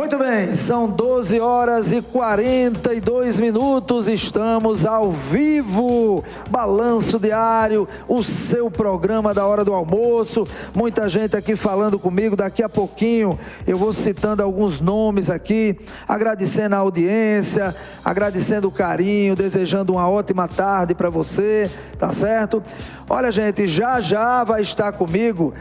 Muito bem, são 12 horas e 42 minutos, estamos ao vivo, Balanço Diário, o seu programa da hora do almoço, muita gente aqui falando comigo, daqui a pouquinho eu vou citando alguns nomes aqui, agradecendo a audiência, agradecendo o carinho, desejando uma ótima tarde para você, tá certo? Olha, gente, já vai estar comigo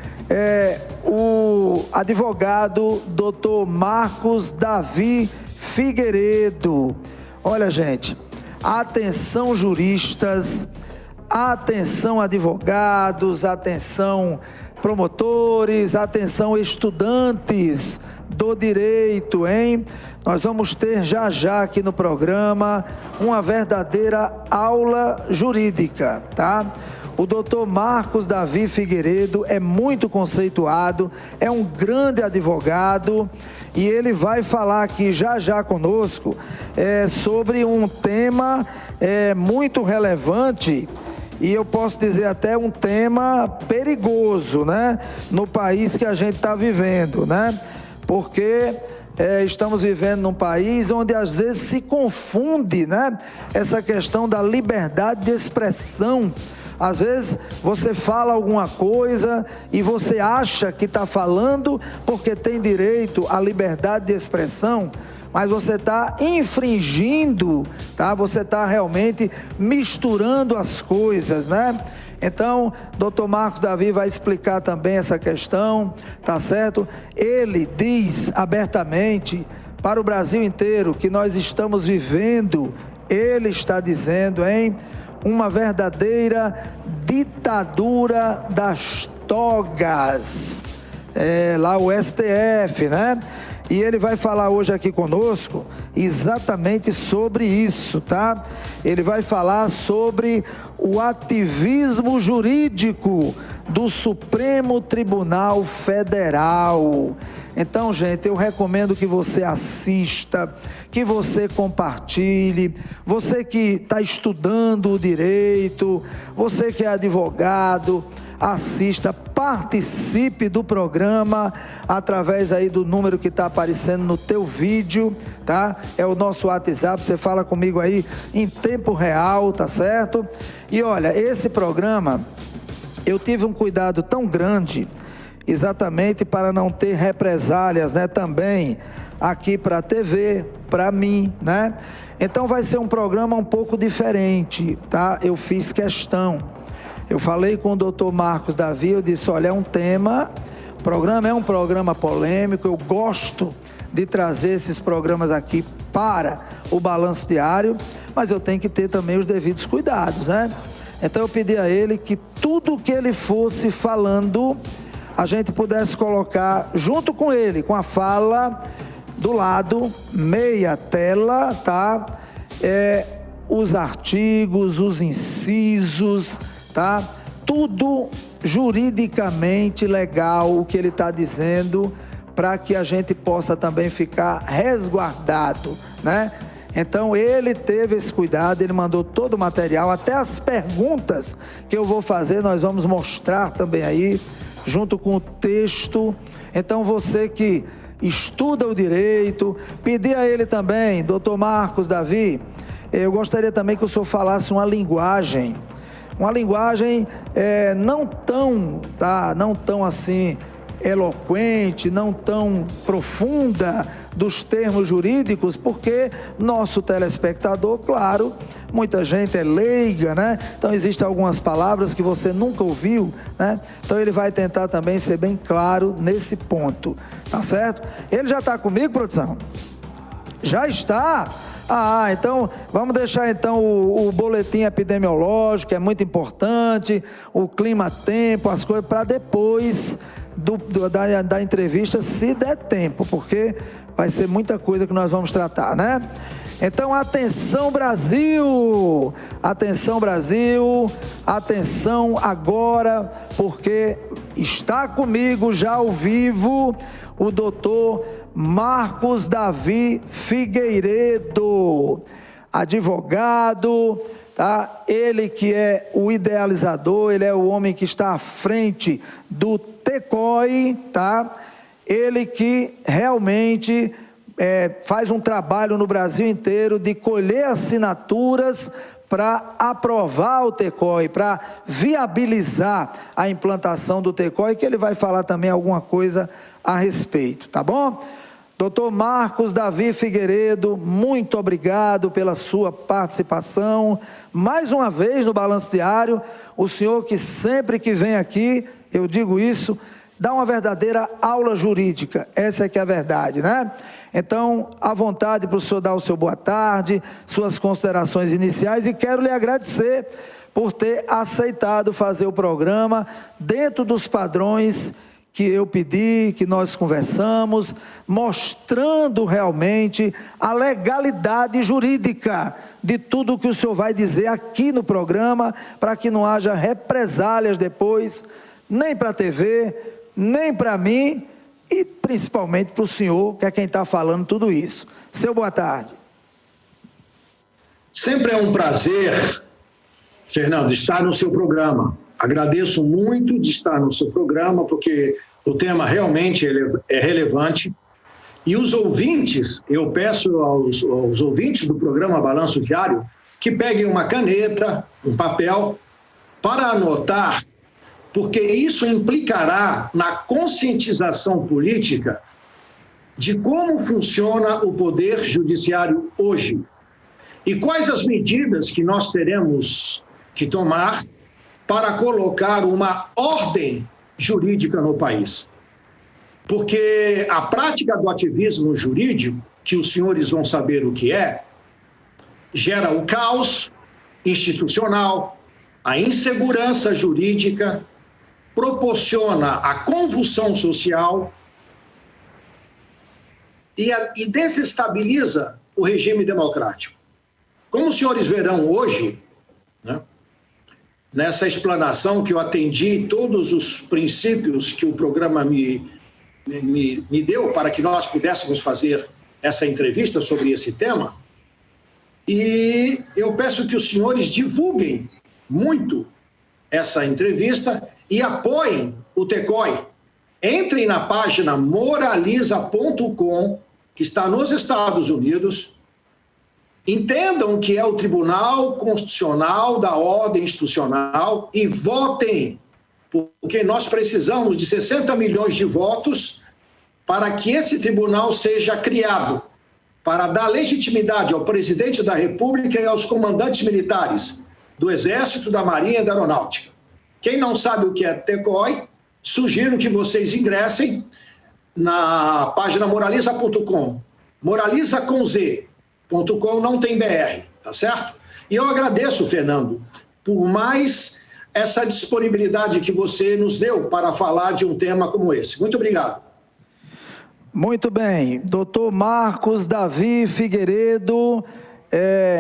o advogado Dr. Marcos Davi Figueiredo. Olha, gente, atenção juristas, atenção advogados, atenção promotores, atenção estudantes do direito, hein? Nós vamos ter já aqui no programa uma verdadeira aula jurídica, tá? O doutor Marcos Davi Figueiredo é muito conceituado, é um grande advogado e ele vai falar aqui já conosco sobre um tema muito relevante e eu posso dizer até um tema perigoso, né? No país que a gente está vivendo, né? Porque estamos vivendo num país onde às vezes se confunde, né? Essa questão da liberdade de expressão. Às vezes você fala alguma coisa e você acha que está falando porque tem direito à liberdade de expressão, mas você está infringindo, tá? Você está realmente misturando as coisas, né? Então, Dr. Marcos Davi vai explicar também essa questão, tá certo? Ele diz abertamente para o Brasil inteiro que nós estamos vivendo, ele está dizendo, hein? Uma verdadeira ditadura das togas, lá o STF, né? E ele vai falar hoje aqui conosco exatamente sobre isso, tá? Ele vai falar sobre o ativismo jurídico do Supremo Tribunal Federal. Então, gente, eu recomendo que você assista, que você compartilhe, você que está estudando o direito, você que é advogado, assista, participe do programa através aí do número que está aparecendo no teu vídeo, tá? É o nosso WhatsApp, você fala comigo aí em tempo real, tá certo? E olha, esse programa, eu tive um cuidado tão grande, exatamente para não ter represálias, né? Também aqui para a TV, para mim, né? Então vai ser um programa um pouco diferente, tá? Eu fiz questão. Eu falei com o doutor Marcos Davi, eu disse, olha, o programa é um programa polêmico, eu gosto de trazer esses programas aqui para o Balanço Diário, mas eu tenho que ter também os devidos cuidados, né? Então eu pedi a ele que tudo que ele fosse falando, a gente pudesse colocar junto com ele, com a fala do lado, meia tela, tá? Os artigos, os incisos, tá? Tudo juridicamente legal, o que ele está dizendo, para que a gente possa também ficar resguardado, né? Então ele teve esse cuidado, ele mandou todo o material, até as perguntas que eu vou fazer, nós vamos mostrar também aí, junto com o texto. Então você que estuda o direito, pedir a ele também, doutor Marcos Davi, eu gostaria também que o senhor falasse uma linguagem não tão assim eloquente, não tão profunda dos termos jurídicos, porque nosso telespectador, claro, muita gente é leiga, né? Então existem algumas palavras que você nunca ouviu, né? Então ele vai tentar também ser bem claro nesse ponto, tá certo? Ele já está comigo, produção? Já está? Então vamos deixar então o boletim epidemiológico, é muito importante, o clima-tempo, as coisas, para depois da entrevista, se der tempo, porque vai ser muita coisa que nós vamos tratar, né? Então, atenção Brasil, atenção Brasil, atenção agora, porque está comigo já ao vivo o doutor Marcos Davi Figueiredo, advogado, tá? Ele que é o idealizador, ele é o homem que está à frente do TECOI, tá? Ele que realmente faz um trabalho no Brasil inteiro de colher assinaturas para aprovar o TECOI, para viabilizar a implantação do TECOI, que ele vai falar também alguma coisa a respeito, tá bom? Doutor Marcos Davi Figueiredo, muito obrigado pela sua participação, mais uma vez no Balanço Diário, o senhor que sempre que vem aqui, eu digo isso, dá uma verdadeira aula jurídica, essa é que é a verdade, né? Então, à vontade para o senhor dar o seu boa tarde, suas considerações iniciais, e quero lhe agradecer por ter aceitado fazer o programa dentro dos padrões que eu pedi, que nós conversamos, mostrando realmente a legalidade jurídica de tudo que o senhor vai dizer aqui no programa, para que não haja represálias depois, nem para a TV, nem para mim, e principalmente para o senhor, que é quem está falando tudo isso. Seu boa tarde. Sempre é um prazer, Fernando, estar no seu programa. Agradeço muito de estar no seu programa, porque o tema realmente é relevante. E os ouvintes, eu peço aos ouvintes do programa Balanço Diário, que peguem uma caneta, um papel, para anotar, porque isso implicará na conscientização política de como funciona o poder judiciário hoje e quais as medidas que nós teremos que tomar para colocar uma ordem jurídica no país. Porque a prática do ativismo jurídico, que os senhores vão saber o que é, gera o caos institucional, a insegurança jurídica, proporciona a convulsão social e desestabiliza o regime democrático. Como os senhores verão hoje, né, nessa explanação que eu atendi todos os princípios que o programa me deu para que nós pudéssemos fazer essa entrevista sobre esse tema, e eu peço que os senhores divulguem muito essa entrevista e apoiem o TECOI. Entrem na página moraliza.com, que está nos Estados Unidos, entendam o que é o Tribunal Constitucional da Ordem Institucional e votem, porque nós precisamos de 60 milhões de votos para que esse tribunal seja criado, para dar legitimidade ao presidente da República e aos comandantes militares do Exército, da Marinha e da Aeronáutica. Quem não sabe o que é TECOI, sugiro que vocês ingressem na página moraliza.com. Moraliza com Z.com, não tem BR, tá certo? E eu agradeço, Fernando, por mais essa disponibilidade que você nos deu para falar de um tema como esse. Muito obrigado. Muito bem, doutor Marcos Davi Figueiredo,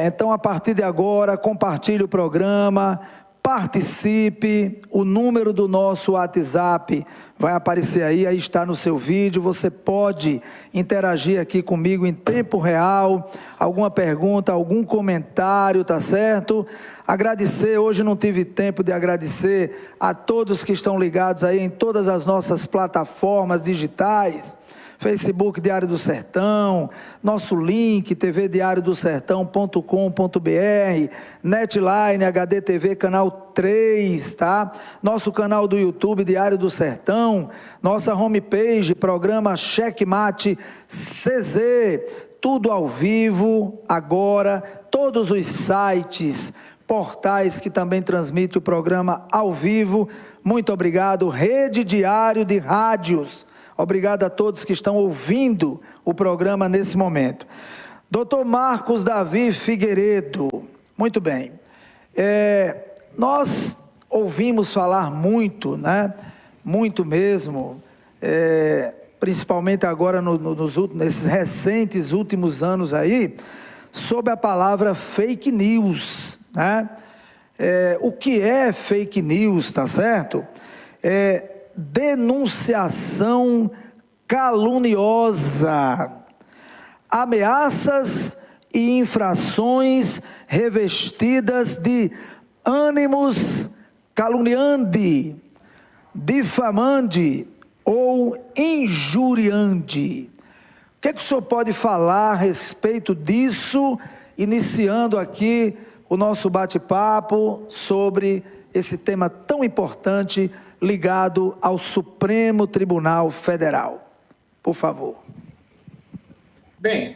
então a partir de agora compartilhe o programa, participe, o número do nosso WhatsApp vai aparecer aí está no seu vídeo, você pode interagir aqui comigo em tempo real, alguma pergunta, algum comentário, tá certo? Agradecer, hoje não tive tempo de agradecer a todos que estão ligados aí em todas as nossas plataformas digitais, Facebook Diário do Sertão, nosso link tvdiariodosertão.com.br, Netline, HDTV, canal 3, tá? Nosso canal do YouTube, Diário do Sertão, nossa homepage, programa Checkmate CZ, tudo ao vivo, agora, todos os sites, portais que também transmitem o programa ao vivo, muito obrigado, Rede Diário de Rádios, obrigado a todos que estão ouvindo o programa nesse momento. Doutor Marcos Davi Figueiredo, muito bem. Nós ouvimos falar muito, né? Muito mesmo, principalmente agora nesses recentes últimos anos aí, sobre a palavra fake news, né? O que é fake news, tá certo? Denunciação caluniosa, ameaças e infrações revestidas de ânimos caluniandi, difamandi ou injuriandi, O que é que o senhor pode falar a respeito disso, iniciando aqui o nosso bate-papo sobre esse tema tão importante ligado ao Supremo Tribunal Federal? Por favor. Bem,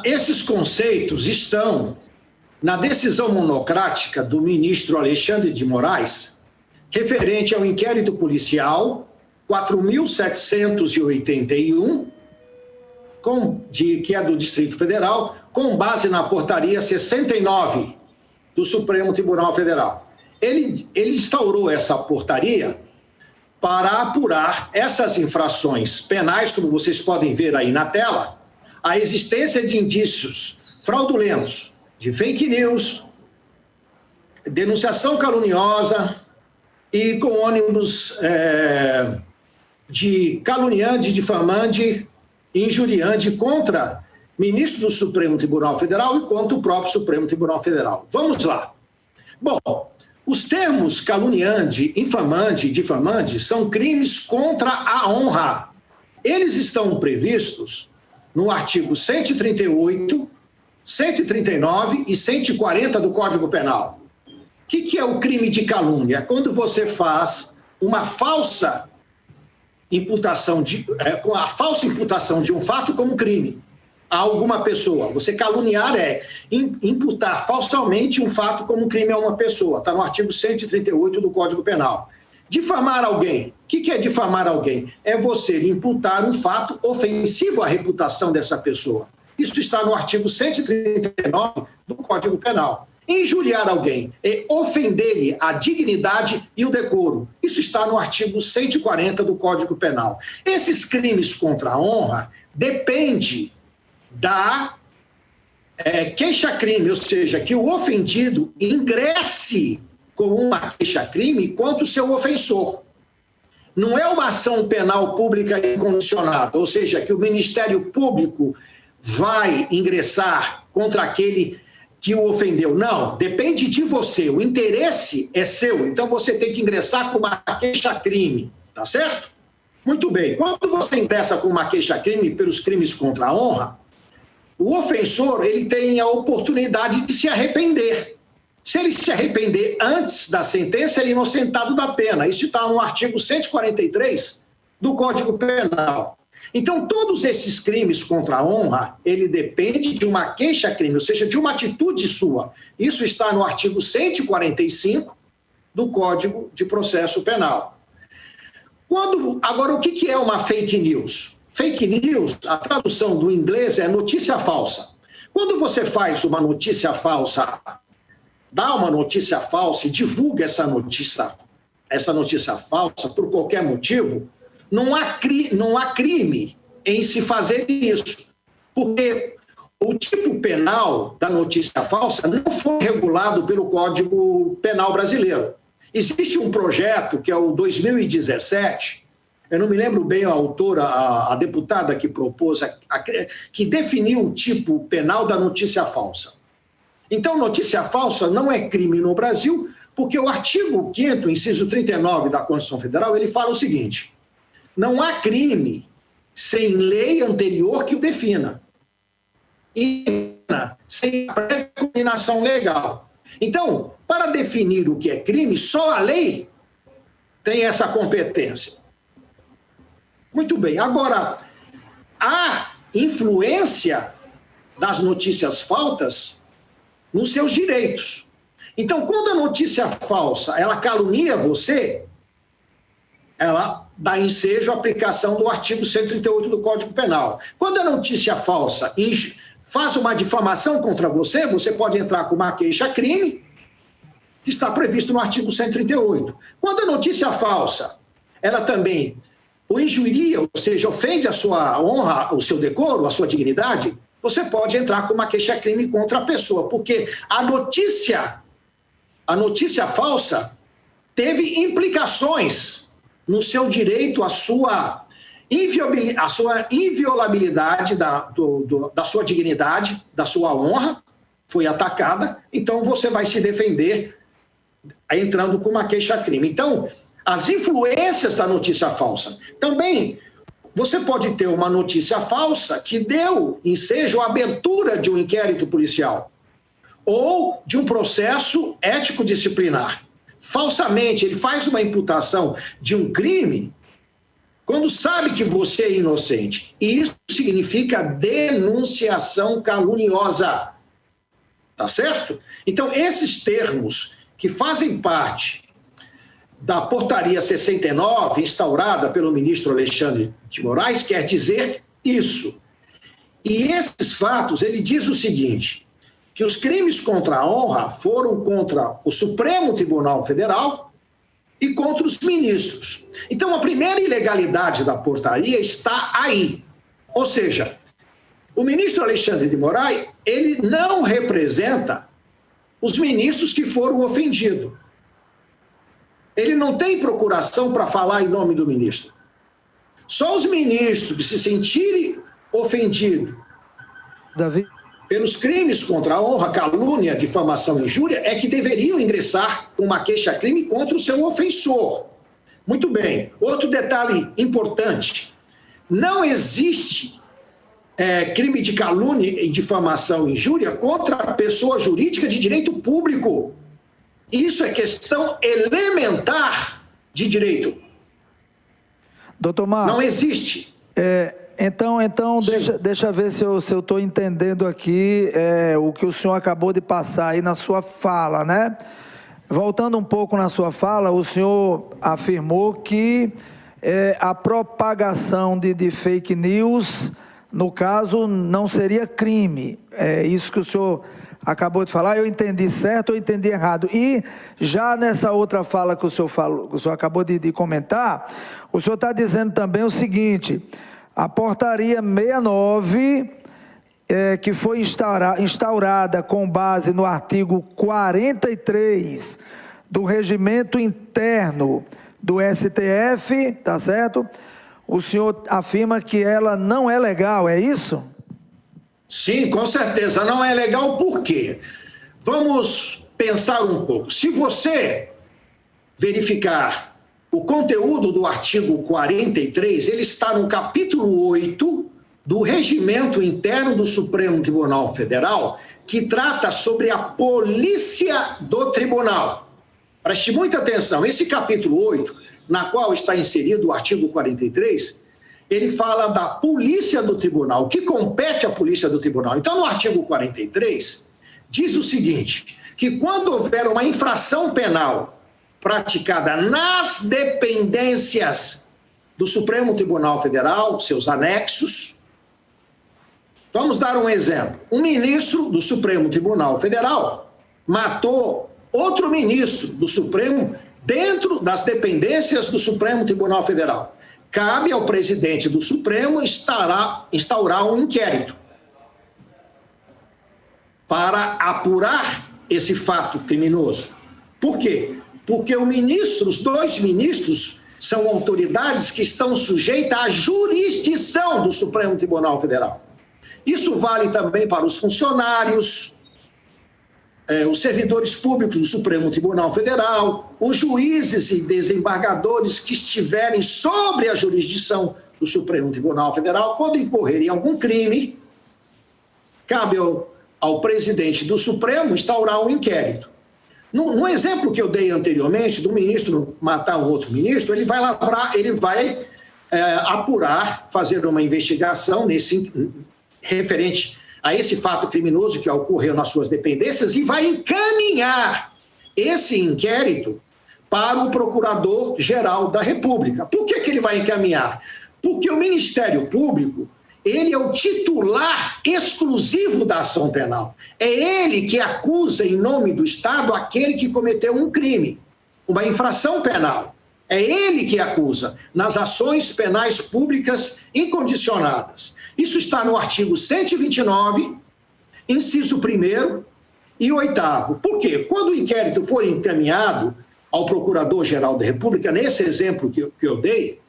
esses conceitos estão na decisão monocrática do ministro Alexandre de Moraes, referente ao inquérito policial 4.781, que é do Distrito Federal, com base na portaria 69 do Supremo Tribunal Federal. Ele instaurou essa portaria para apurar essas infrações penais, como vocês podem ver aí na tela, a existência de indícios fraudulentos, de fake news, denunciação caluniosa e com ônibus de caluniante, difamante, injuriante contra ministro do Supremo Tribunal Federal e contra o próprio Supremo Tribunal Federal. Vamos lá. Bom, os termos caluniante, infamante e difamante são crimes contra a honra. Eles estão previstos no artigo 138, 139 e 140 do Código Penal. O que é o crime de calúnia? Quando você faz uma falsa imputação com a falsa imputação de um fato como crime a alguma pessoa. Você caluniar é imputar falsamente um fato como crime a uma pessoa. Está no artigo 138 do Código Penal. Difamar alguém. O que é difamar alguém? É você imputar um fato ofensivo à reputação dessa pessoa. Isso está no artigo 139 do Código Penal. Injuriar alguém é ofender-lhe a dignidade e o decoro. Isso está no artigo 140 do Código Penal. Esses crimes contra a honra dependem da queixa-crime, ou seja, que o ofendido ingresse com uma queixa-crime contra o seu ofensor. Não é uma ação penal pública incondicionada, ou seja, que o Ministério Público vai ingressar contra aquele que o ofendeu. Não, depende de você. O interesse é seu, então você tem que ingressar com uma queixa-crime, tá certo? Muito bem. Quando você ingressa com uma queixa-crime pelos crimes contra a honra, o ofensor ele tem a oportunidade de se arrepender. Se ele se arrepender antes da sentença, ele é inocentado da pena. Isso está no artigo 143 do Código Penal. Então, todos esses crimes contra a honra, ele depende de uma queixa-crime, ou seja, de uma atitude sua. Isso está no artigo 145 do Código de Processo Penal. Agora, o que é uma fake news? Fake news, a tradução do inglês é notícia falsa. Quando você faz uma notícia falsa, dá uma notícia falsa e divulga essa notícia falsa por qualquer motivo, não há crime em se fazer isso, porque o tipo penal da notícia falsa não foi regulado pelo Código Penal brasileiro. Existe um projeto que é o 2017, eu não me lembro bem a autora, a deputada que propôs, que definiu o tipo penal da notícia falsa. Então, notícia falsa não é crime no Brasil, porque o artigo 5º, inciso 39 da Constituição Federal, ele fala o seguinte: não há crime sem lei anterior que o defina e sem prévia combinação legal. Então, para definir o que é crime, só a lei tem essa competência. Muito bem. Agora, há influência das notícias falsas nos seus direitos. Então, quando a notícia falsa, ela calunia você, ela dá ensejo à aplicação do artigo 138 do Código Penal. Quando a notícia falsa faz uma difamação contra você, você pode entrar com uma queixa-crime, que está previsto no artigo 138. Quando a notícia falsa, ela também o injuria, ou seja, ofende a sua honra, o seu decoro, a sua dignidade, você pode entrar com uma queixa-crime contra a pessoa, porque a notícia falsa teve implicações no seu direito à sua inviolabilidade da sua dignidade, da sua honra, foi atacada, então você vai se defender entrando com uma queixa-crime. Então, as influências da notícia falsa. Também, você pode ter uma notícia falsa que deu ensejo à abertura de um inquérito policial ou de um processo ético-disciplinar. Falsamente, ele faz uma imputação de um crime quando sabe que você é inocente. E isso significa denunciação caluniosa. Tá certo? Então, esses termos que fazem parte da portaria 69, instaurada pelo ministro Alexandre de Moraes, quer dizer isso. E esses fatos, ele diz o seguinte, que os crimes contra a honra foram contra o Supremo Tribunal Federal e contra os ministros. Então, a primeira ilegalidade da portaria está aí. Ou seja, o ministro Alexandre de Moraes, ele não representa os ministros que foram ofendidos. Ele não tem procuração para falar em nome do ministro. Só os ministros que se sentirem ofendidos pelos crimes contra a honra, calúnia, difamação e injúria é que deveriam ingressar com uma queixa-crime contra o seu ofensor. Muito bem. Outro detalhe importante. Não existe crime de calúnia e difamação e injúria contra a pessoa jurídica de direito público. Isso é questão elementar de direito. Doutor Marcos, não existe. Então deixa eu ver se eu estou entendendo aqui o que o senhor acabou de passar aí na sua fala, né? Voltando um pouco na sua fala, o senhor afirmou que a propagação de fake news, no caso, não seria crime. É isso que o senhor acabou de falar. Eu entendi certo ou entendi errado? E já nessa outra fala que o senhor falou, que o senhor acabou de comentar, o senhor está dizendo também o seguinte: a portaria 69, que foi instaurada com base no artigo 43 do regimento interno do STF, tá certo? O senhor afirma que ela não é legal, é isso? Sim, com certeza. Não é legal por quê? Vamos pensar um pouco. Se você verificar o conteúdo do artigo 43, ele está no capítulo 8 do Regimento Interno do Supremo Tribunal Federal, que trata sobre a polícia do tribunal. Preste muita atenção. Esse capítulo 8, na qual está inserido o artigo 43, ele fala da polícia do tribunal, o que compete à polícia do tribunal. Então, no artigo 43, diz o seguinte, que quando houver uma infração penal praticada nas dependências do Supremo Tribunal Federal, seus anexos, vamos dar um exemplo. Um ministro do Supremo Tribunal Federal matou outro ministro do Supremo dentro das dependências do Supremo Tribunal Federal. Cabe ao presidente do Supremo instaurar um inquérito para apurar esse fato criminoso. Por quê? Porque os dois ministros são autoridades que estão sujeitas à jurisdição do Supremo Tribunal Federal. Isso vale também para os funcionários, os servidores públicos do Supremo Tribunal Federal, os juízes e desembargadores que estiverem sobre a jurisdição do Supremo Tribunal Federal, quando incorrerem em algum crime, cabe ao presidente do Supremo instaurar um inquérito. No exemplo que eu dei anteriormente, do ministro matar um outro ministro, ele vai apurar, fazer uma investigação referente a esse fato criminoso que ocorreu nas suas dependências e vai encaminhar esse inquérito para o Procurador-Geral da República. Por que ele vai encaminhar? Porque o Ministério Público, ele é o titular exclusivo da ação penal. É ele que acusa, em nome do Estado, aquele que cometeu um crime, uma infração penal. É ele que acusa nas ações penais públicas incondicionadas. Isso está no artigo 129, inciso 1º e 8º. Por quê? Quando o inquérito for encaminhado ao Procurador-Geral da República, nesse exemplo que eu dei,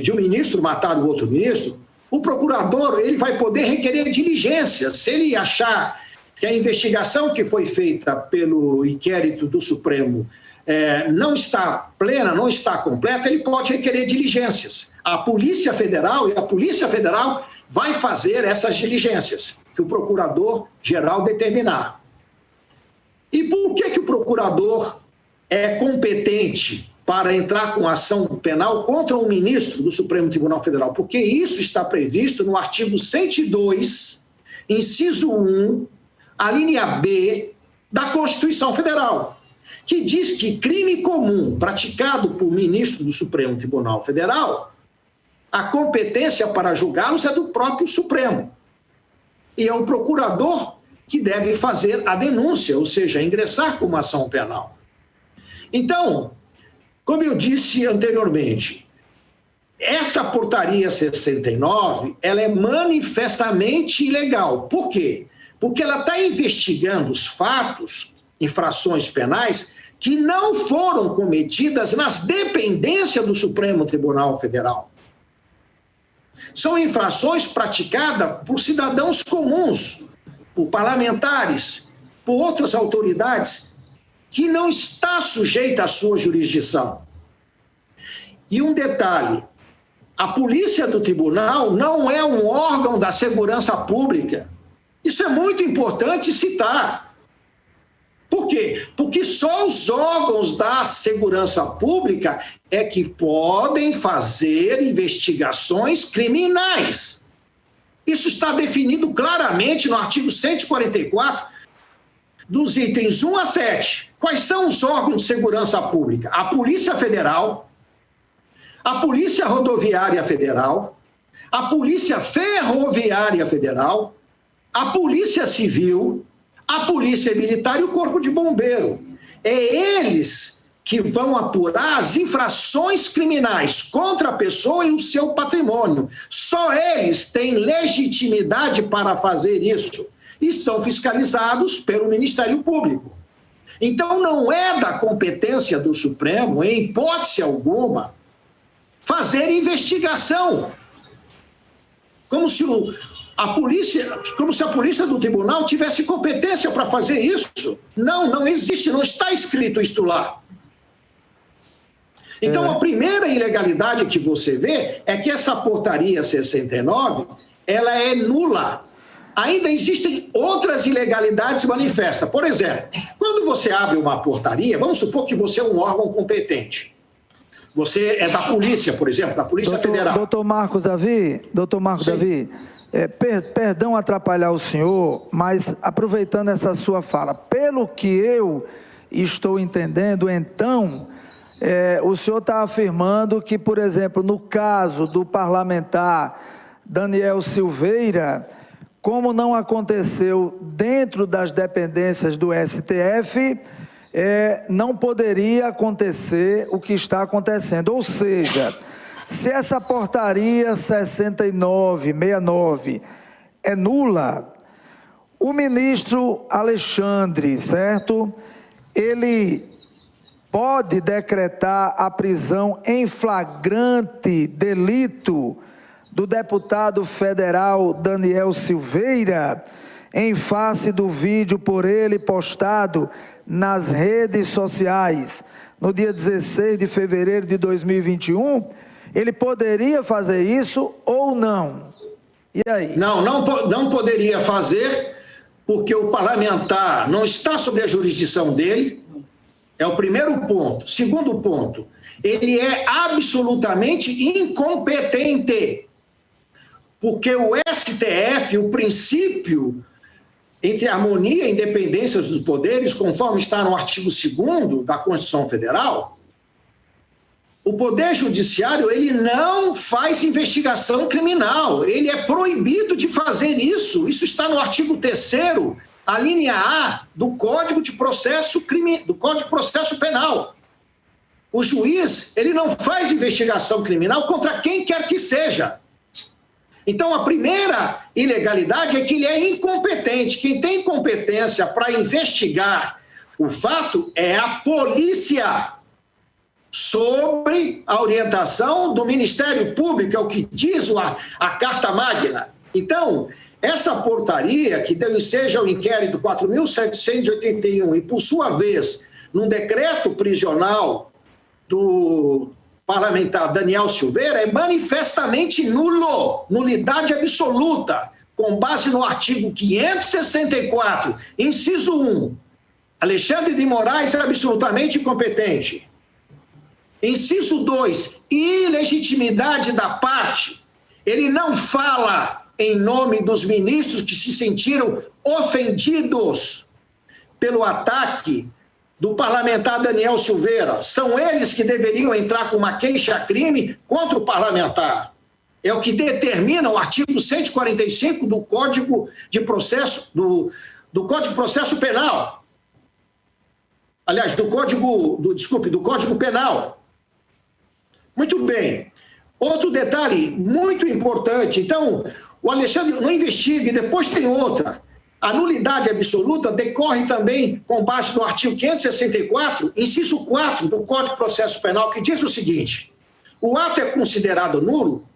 de um ministro matar o outro ministro, o procurador ele vai poder requerer diligências. Se ele achar que a investigação que foi feita pelo inquérito do Supremo não está plena, não está completa, ele pode requerer diligências. à Polícia Federal, e a Polícia Federal vai fazer essas diligências que o procurador-geral determinar. E por que o procurador é competente para entrar com ação penal contra um ministro do Supremo Tribunal Federal? Porque isso está previsto no artigo 102, inciso 1, a linha B da Constituição Federal, que diz que crime comum praticado por ministro do Supremo Tribunal Federal, a competência para julgá-los é do próprio Supremo. E é o procurador que deve fazer a denúncia, ou seja, ingressar com uma ação penal. Então, como eu disse anteriormente, essa portaria 69, ela é manifestamente ilegal. Por quê? Porque ela está investigando os fatos, infrações penais, que não foram cometidas nas dependências do Supremo Tribunal Federal. São infrações praticadas por cidadãos comuns, por parlamentares, por outras autoridades, que não está sujeita à sua jurisdição. E um detalhe, a polícia do tribunal não é um órgão da segurança pública. Isso é muito importante citar. Por quê? Porque só os órgãos da segurança pública é que podem fazer investigações criminais. Isso está definido claramente no artigo 144, dos itens 1 a 7. Quais são os órgãos de segurança pública? A Polícia Federal, a Polícia Rodoviária Federal, a Polícia Ferroviária Federal, a Polícia Civil, a Polícia Militar e o Corpo de Bombeiro. É eles que vão apurar as infrações criminais contra a pessoa e o seu patrimônio. Só eles têm legitimidade para fazer isso e são fiscalizados pelo Ministério Público. Então, não é da competência do Supremo, em hipótese alguma, fazer investigação. Como se a polícia do tribunal tivesse competência para fazer isso. Não, não existe, não está escrito isto lá. Então, a primeira ilegalidade que você vê é que essa portaria 69, ela é nula. Ainda existem outras ilegalidades manifestas. Por exemplo, quando você abre uma portaria, vamos supor que você é um órgão competente. Você é da polícia, por exemplo, da Polícia Federal. Doutor Marcos Davi, perdão atrapalhar o senhor, mas aproveitando essa sua fala, pelo que eu estou entendendo, então, o senhor está afirmando que, por exemplo, no caso do parlamentar Daniel Silveira, como não aconteceu dentro das dependências do STF, não poderia acontecer o que está acontecendo. Ou seja, se essa portaria 69 é nula, o ministro Alexandre, certo? Ele pode decretar a prisão em flagrante delito do deputado federal Daniel Silveira, em face do vídeo por ele postado nas redes sociais no dia 16 de fevereiro de 2021, ele poderia fazer isso ou não? E aí? Não poderia fazer, porque o parlamentar não está sob a jurisdição dele, é o primeiro ponto. Segundo ponto, ele é absolutamente incompetente, porque o STF, o princípio entre harmonia e independência dos poderes, conforme está no artigo 2º da Constituição Federal, o Poder Judiciário, ele não faz investigação criminal, ele é proibido de fazer isso. Isso está no artigo 3º, a linha A do Código de Processo Penal. O juiz, ele não faz investigação criminal contra quem quer que seja. Então, a primeira ilegalidade é que ele é incompetente. Quem tem competência para investigar o fato é a polícia, sobre a orientação do Ministério Público, é o que diz a Carta Magna. Então, essa portaria, que deu ensejo ao inquérito 4.781 e, por sua vez, num decreto prisional do parlamentar Daniel Silveira é manifestamente nulo, nulidade absoluta, com base no artigo 564, inciso 1. Alexandre de Moraes é absolutamente incompetente. Inciso 2, ilegitimidade da parte. Ele não fala em nome dos ministros que se sentiram ofendidos pelo ataque do parlamentar Daniel Silveira. São eles que deveriam entrar com uma queixa-crime contra o parlamentar. É o que determina o artigo 145 do Código de Processo, do Código de Processo Penal. Aliás, do Código Penal. Muito bem. Outro detalhe muito importante. Então, o Alexandre não investiga e depois tem outra. A nulidade absoluta decorre também com base no artigo 564, inciso 4 do Código de Processo Penal, que diz o seguinte: o ato é considerado nulo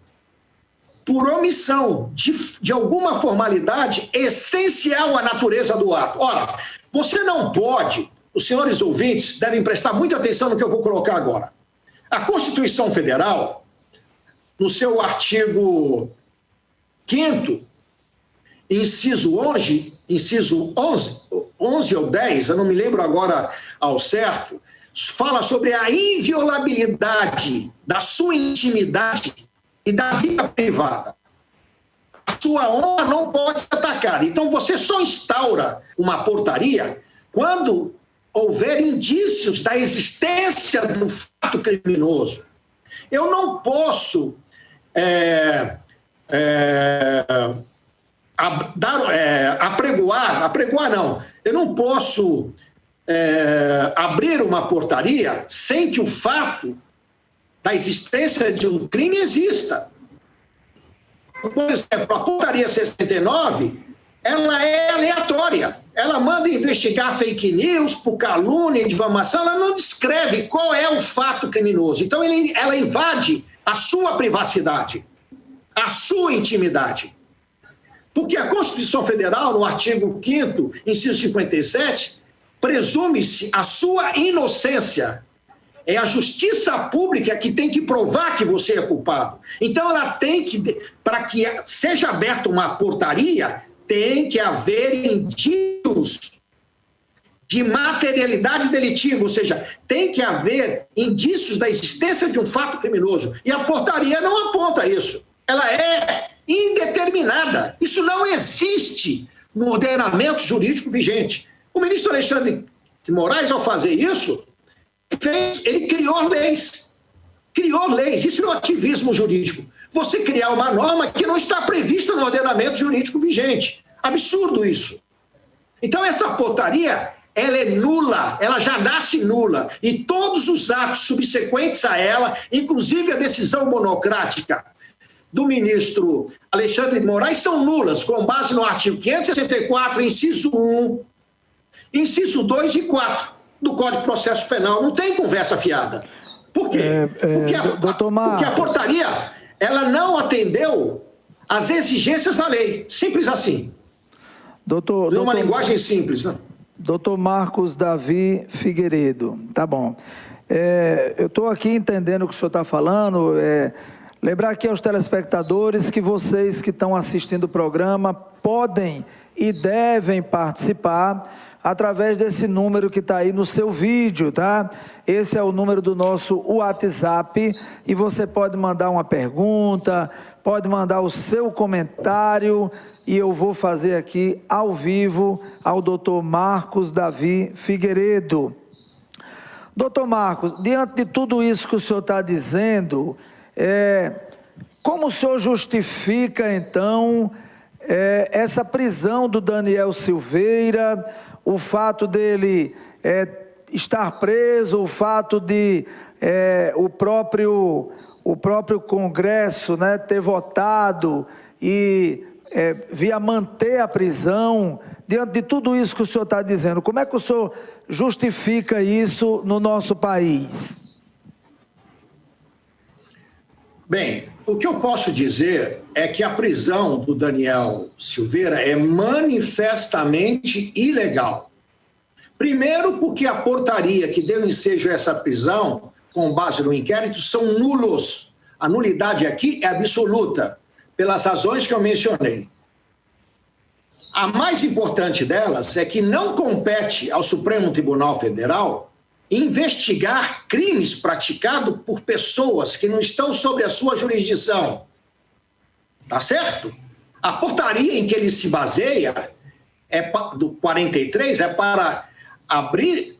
por omissão de alguma formalidade essencial à natureza do ato. Ora, você não pode, os senhores ouvintes devem prestar muita atenção no que eu vou colocar agora. A Constituição Federal, no seu artigo 5º, inciso 11 ou 10, eu não me lembro agora ao certo, fala sobre a inviolabilidade da sua intimidade e da vida privada. A sua honra não pode ser atacada. Então, você só instaura uma portaria quando houver indícios da existência do fato criminoso. Eu não posso apregoar não. Eu não posso abrir uma portaria sem que o fato da existência de um crime exista. Por exemplo, a portaria 69, ela é aleatória. Ela manda investigar fake news por calúnia e difamação, ela não descreve qual é o fato criminoso. Então, ela invade a sua privacidade, a sua intimidade. Porque a Constituição Federal, no artigo 5º, inciso 57, presume-se a sua inocência. É a justiça pública que tem que provar que você é culpado. Então, ela tem que, para que seja aberta uma portaria, tem que haver indícios de materialidade delitiva, ou seja, tem que haver indícios da existência de um fato criminoso. E a portaria não aponta isso. Ela é indeterminada. Isso não existe no ordenamento jurídico vigente. O ministro Alexandre de Moraes, ao fazer isso, ele criou leis. Criou leis. Isso é um ativismo jurídico. Você criar uma norma que não está prevista no ordenamento jurídico vigente. Absurdo isso. Então, essa portaria, ela é nula, ela já nasce nula. E todos os atos subsequentes a ela, inclusive a decisão monocrática do ministro Alexandre de Moraes, são nulas, com base no artigo 564, inciso 1, inciso 2 e 4 do Código de Processo Penal. Não tem conversa fiada. Por quê? Porque a portaria, ela não atendeu às exigências da lei. Simples assim. Uma linguagem simples, né? Doutor Marcos Davi Figueiredo, tá bom. Eu estou aqui entendendo o que o senhor está falando. Lembrar aqui aos telespectadores que vocês que estão assistindo o programa podem e devem participar através desse número que está aí no seu vídeo, tá? Esse é o número do nosso WhatsApp e você pode mandar uma pergunta, pode mandar o seu comentário e eu vou fazer aqui ao vivo ao doutor Marcos Davi Figueiredo. Doutor Marcos, diante de tudo isso que o senhor está dizendo, como o senhor justifica então essa prisão do Daniel Silveira, o fato dele estar preso, o fato de o próprio Congresso, né, ter votado e via manter a prisão? Diante de tudo isso que o senhor está dizendo, como é que o senhor justifica isso no nosso país? Bem, o que eu posso dizer é que a prisão do Daniel Silveira é manifestamente ilegal. Primeiro, porque a portaria que deu ensejo a essa prisão com base no inquérito, são nulos. A nulidade aqui é absoluta, pelas razões que eu mencionei. A mais importante delas é que não compete ao Supremo Tribunal Federal investigar crimes praticados por pessoas que não estão sob a sua jurisdição. Tá certo? A portaria em que ele se baseia, do 43, é para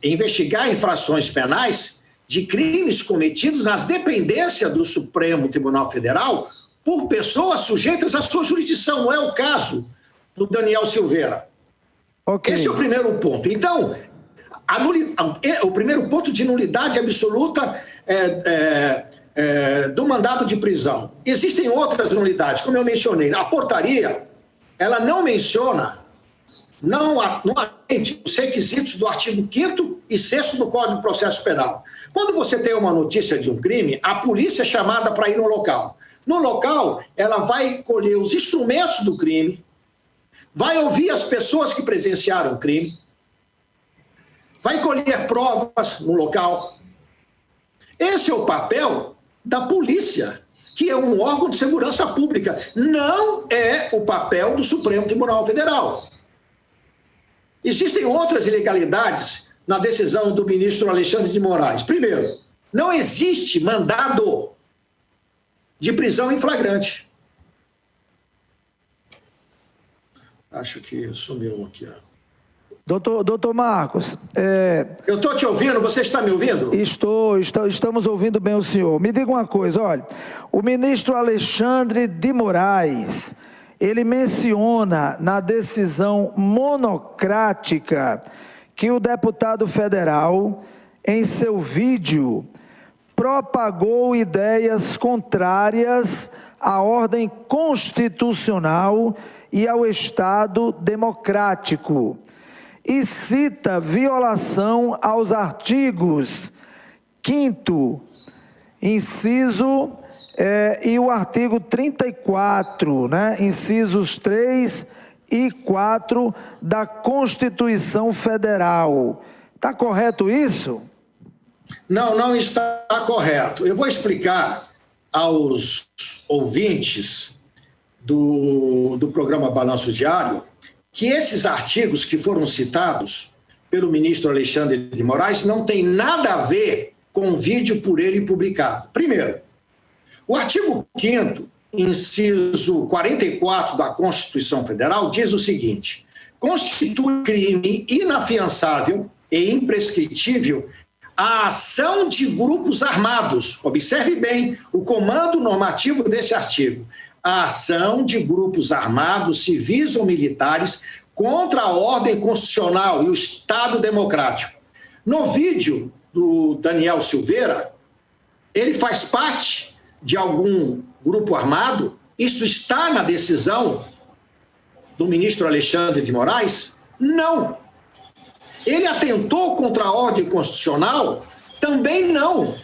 investigar infrações penais de crimes cometidos nas dependências do Supremo Tribunal Federal por pessoas sujeitas à sua jurisdição. Não é o caso do Daniel Silveira. Okay. Esse é o primeiro ponto. Então, o primeiro ponto de nulidade absoluta do mandado de prisão. Existem outras nulidades, como eu mencionei. A portaria, ela não menciona, não atende os requisitos do artigo 5º e 6º do Código de Processo Penal. Quando você tem uma notícia de um crime, a polícia é chamada para ir no local. No local, ela vai colher os instrumentos do crime, vai ouvir as pessoas que presenciaram o crime, vai colher provas no local. Esse é o papel da polícia, que é um órgão de segurança pública. Não é o papel do Supremo Tribunal Federal. Existem outras ilegalidades na decisão do ministro Alexandre de Moraes. Primeiro, não existe mandado de prisão em flagrante. Acho que sumiu aqui, ó. Doutor Marcos... Eu estou te ouvindo, você está me ouvindo? Estamos ouvindo bem o senhor. Me diga uma coisa, olha, o ministro Alexandre de Moraes, ele menciona na decisão monocrática que o deputado federal, em seu vídeo, propagou ideias contrárias à ordem constitucional e ao Estado democrático, e cita violação aos artigos 5º, inciso, e o artigo 34, né, incisos 3 e 4 da Constituição Federal. Está correto isso? Não, não está correto. Eu vou explicar aos ouvintes do programa Balanço Diário que esses artigos que foram citados pelo ministro Alexandre de Moraes não têm nada a ver com o vídeo por ele publicado. Primeiro, o artigo 5º, inciso 44 da Constituição Federal, diz o seguinte: constitui crime inafiançável e imprescritível a ação de grupos armados. Observe bem o comando normativo desse artigo. A ação de grupos armados, civis ou militares, contra a ordem constitucional e o Estado democrático. No vídeo do Daniel Silveira, ele faz parte de algum grupo armado? Isso está na decisão do ministro Alexandre de Moraes? Não. Ele atentou contra a ordem constitucional? Também não.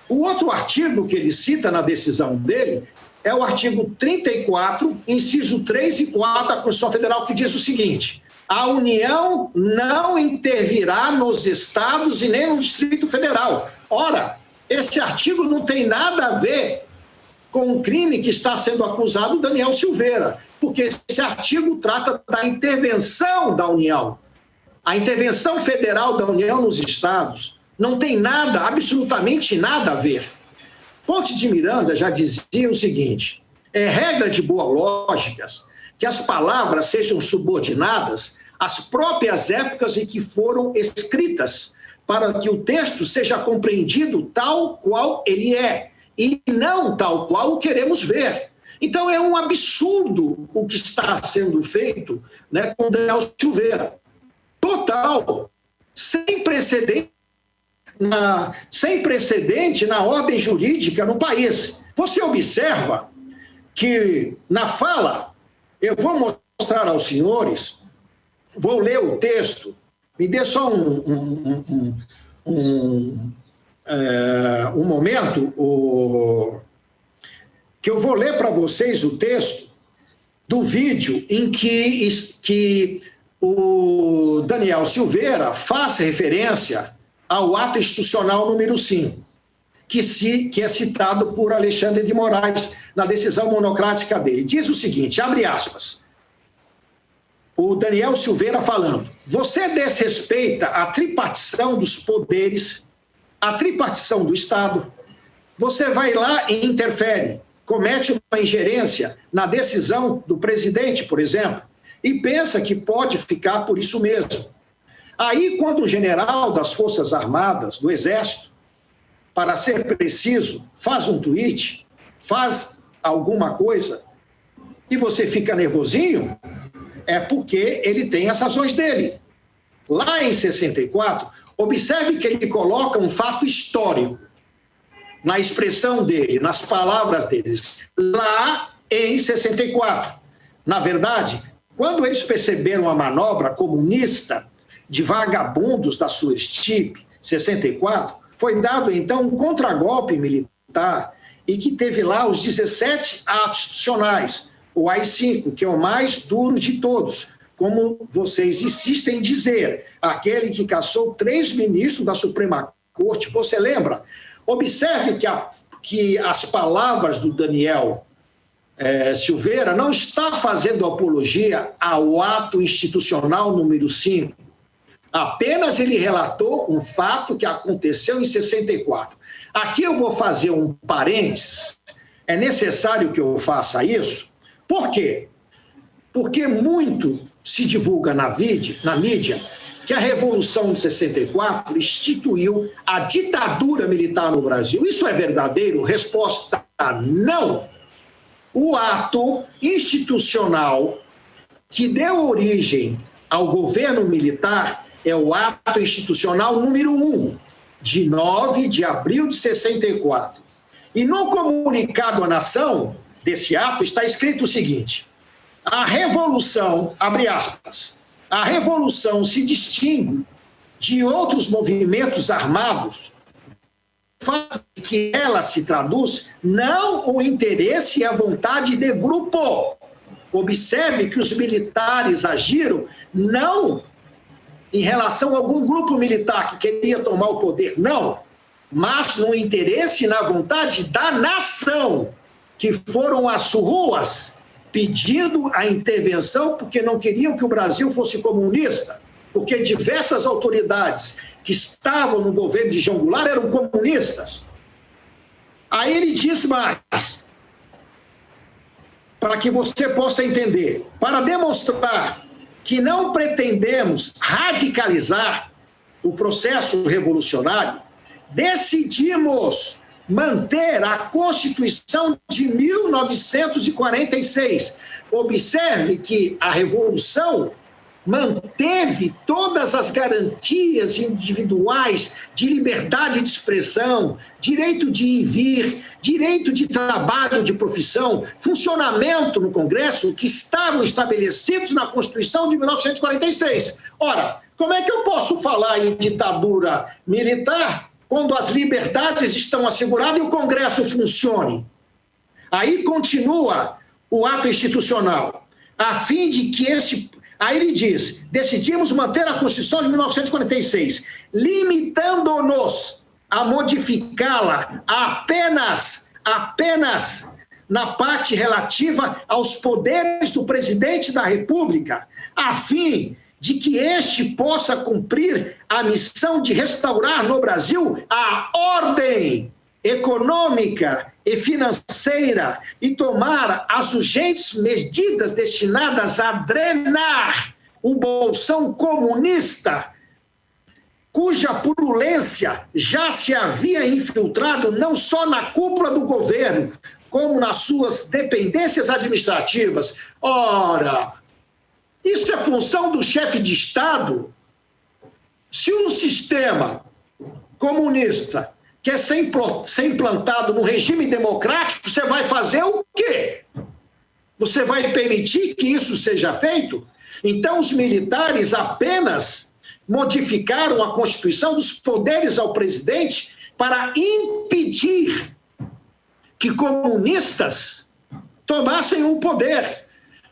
O outro artigo que ele cita na decisão dele é o artigo 34, inciso 3 e 4 da Constituição Federal, que diz o seguinte: a União não intervirá nos estados e nem no Distrito Federal. Ora, esse artigo não tem nada a ver com o crime que está sendo acusado o Daniel Silveira, porque esse artigo trata da intervenção da União. A intervenção federal da União nos estados não tem nada, absolutamente nada a ver. Ponte de Miranda já dizia o seguinte: é regra de boa lógica que as palavras sejam subordinadas às próprias épocas em que foram escritas, para que o texto seja compreendido tal qual ele é, e não tal qual o queremos ver. Então é um absurdo o que está sendo feito, né, com Daniel Silveira. Total, sem precedente na ordem jurídica no país. Você observa que na fala, eu vou mostrar aos senhores, vou ler o texto, me dê só um momento, que eu vou ler para vocês o texto do vídeo em que o Daniel Silveira faz referência ao ato institucional número 5, que é citado por Alexandre de Moraes na decisão monocrática dele. Diz o seguinte, abre aspas, o Daniel Silveira falando, você desrespeita a tripartição dos poderes, a tripartição do Estado, você vai lá e interfere, comete uma ingerência na decisão do presidente, por exemplo, e pensa que pode ficar por isso mesmo. Aí, quando o general das Forças Armadas, do Exército, para ser preciso, faz um tweet, faz alguma coisa, e você fica nervosinho, é porque ele tem as razões dele. Lá em 64, observe que ele coloca um fato histórico na expressão dele, nas palavras deles, lá em 64. Na verdade, quando eles perceberam a manobra comunista de vagabundos da sua estipe, 64, foi dado então um contragolpe militar e que teve lá os 17 atos institucionais, o AI-5, que é o mais duro de todos, como vocês insistem em dizer, aquele que cassou 3 ministros da Suprema Corte, você lembra? Observe que as palavras do Daniel Silveira não está fazendo apologia ao ato institucional número 5, apenas ele relatou um fato que aconteceu em 64. Aqui eu vou fazer um parênteses, é necessário que eu faça isso. Por quê? Porque muito se divulga na mídia que a Revolução de 64 instituiu a ditadura militar no Brasil. Isso é verdadeiro? Resposta: não. O ato institucional que deu origem ao governo militar é o ato institucional número 1, de 9 de abril de 64. E no comunicado à nação desse ato está escrito o seguinte: a revolução, abre aspas, a revolução se distingue de outros movimentos armados, o fato de que ela se traduz não o interesse e a vontade de grupo. Observe que os militares agiram não em relação a algum grupo militar que queria tomar o poder, não, mas no interesse e na vontade da nação, que foram às ruas pedindo a intervenção porque não queriam que o Brasil fosse comunista, porque diversas autoridades que estavam no governo de João Goulart eram comunistas. Aí ele diz mais, para que você possa entender, para demonstrar que não pretendemos radicalizar o processo revolucionário, decidimos manter a Constituição de 1946. Observe que a Revolução manteve todas as garantias individuais de liberdade de expressão, direito de ir e vir, direito de trabalho, de profissão, funcionamento no Congresso, que estavam estabelecidos na Constituição de 1946. Ora, como é que eu posso falar em ditadura militar quando as liberdades estão asseguradas e o Congresso funcione? Aí continua o ato institucional, a fim de que esse... Aí ele diz, decidimos manter a Constituição de 1946, limitando-nos a modificá-la apenas na parte relativa aos poderes do presidente da República, a fim de que este possa cumprir a missão de restaurar no Brasil a ordem econômica e financeira e tomar as urgentes medidas destinadas a drenar o bolsão comunista, cuja purulência já se havia infiltrado não só na cúpula do governo, como nas suas dependências administrativas. Ora, isso é função do chefe de Estado? Se um sistema comunista quer ser implantado no regime democrático, você vai fazer o quê? Você vai permitir que isso seja feito? Então, os militares apenas modificaram a Constituição dos poderes ao presidente para impedir que comunistas tomassem o poder,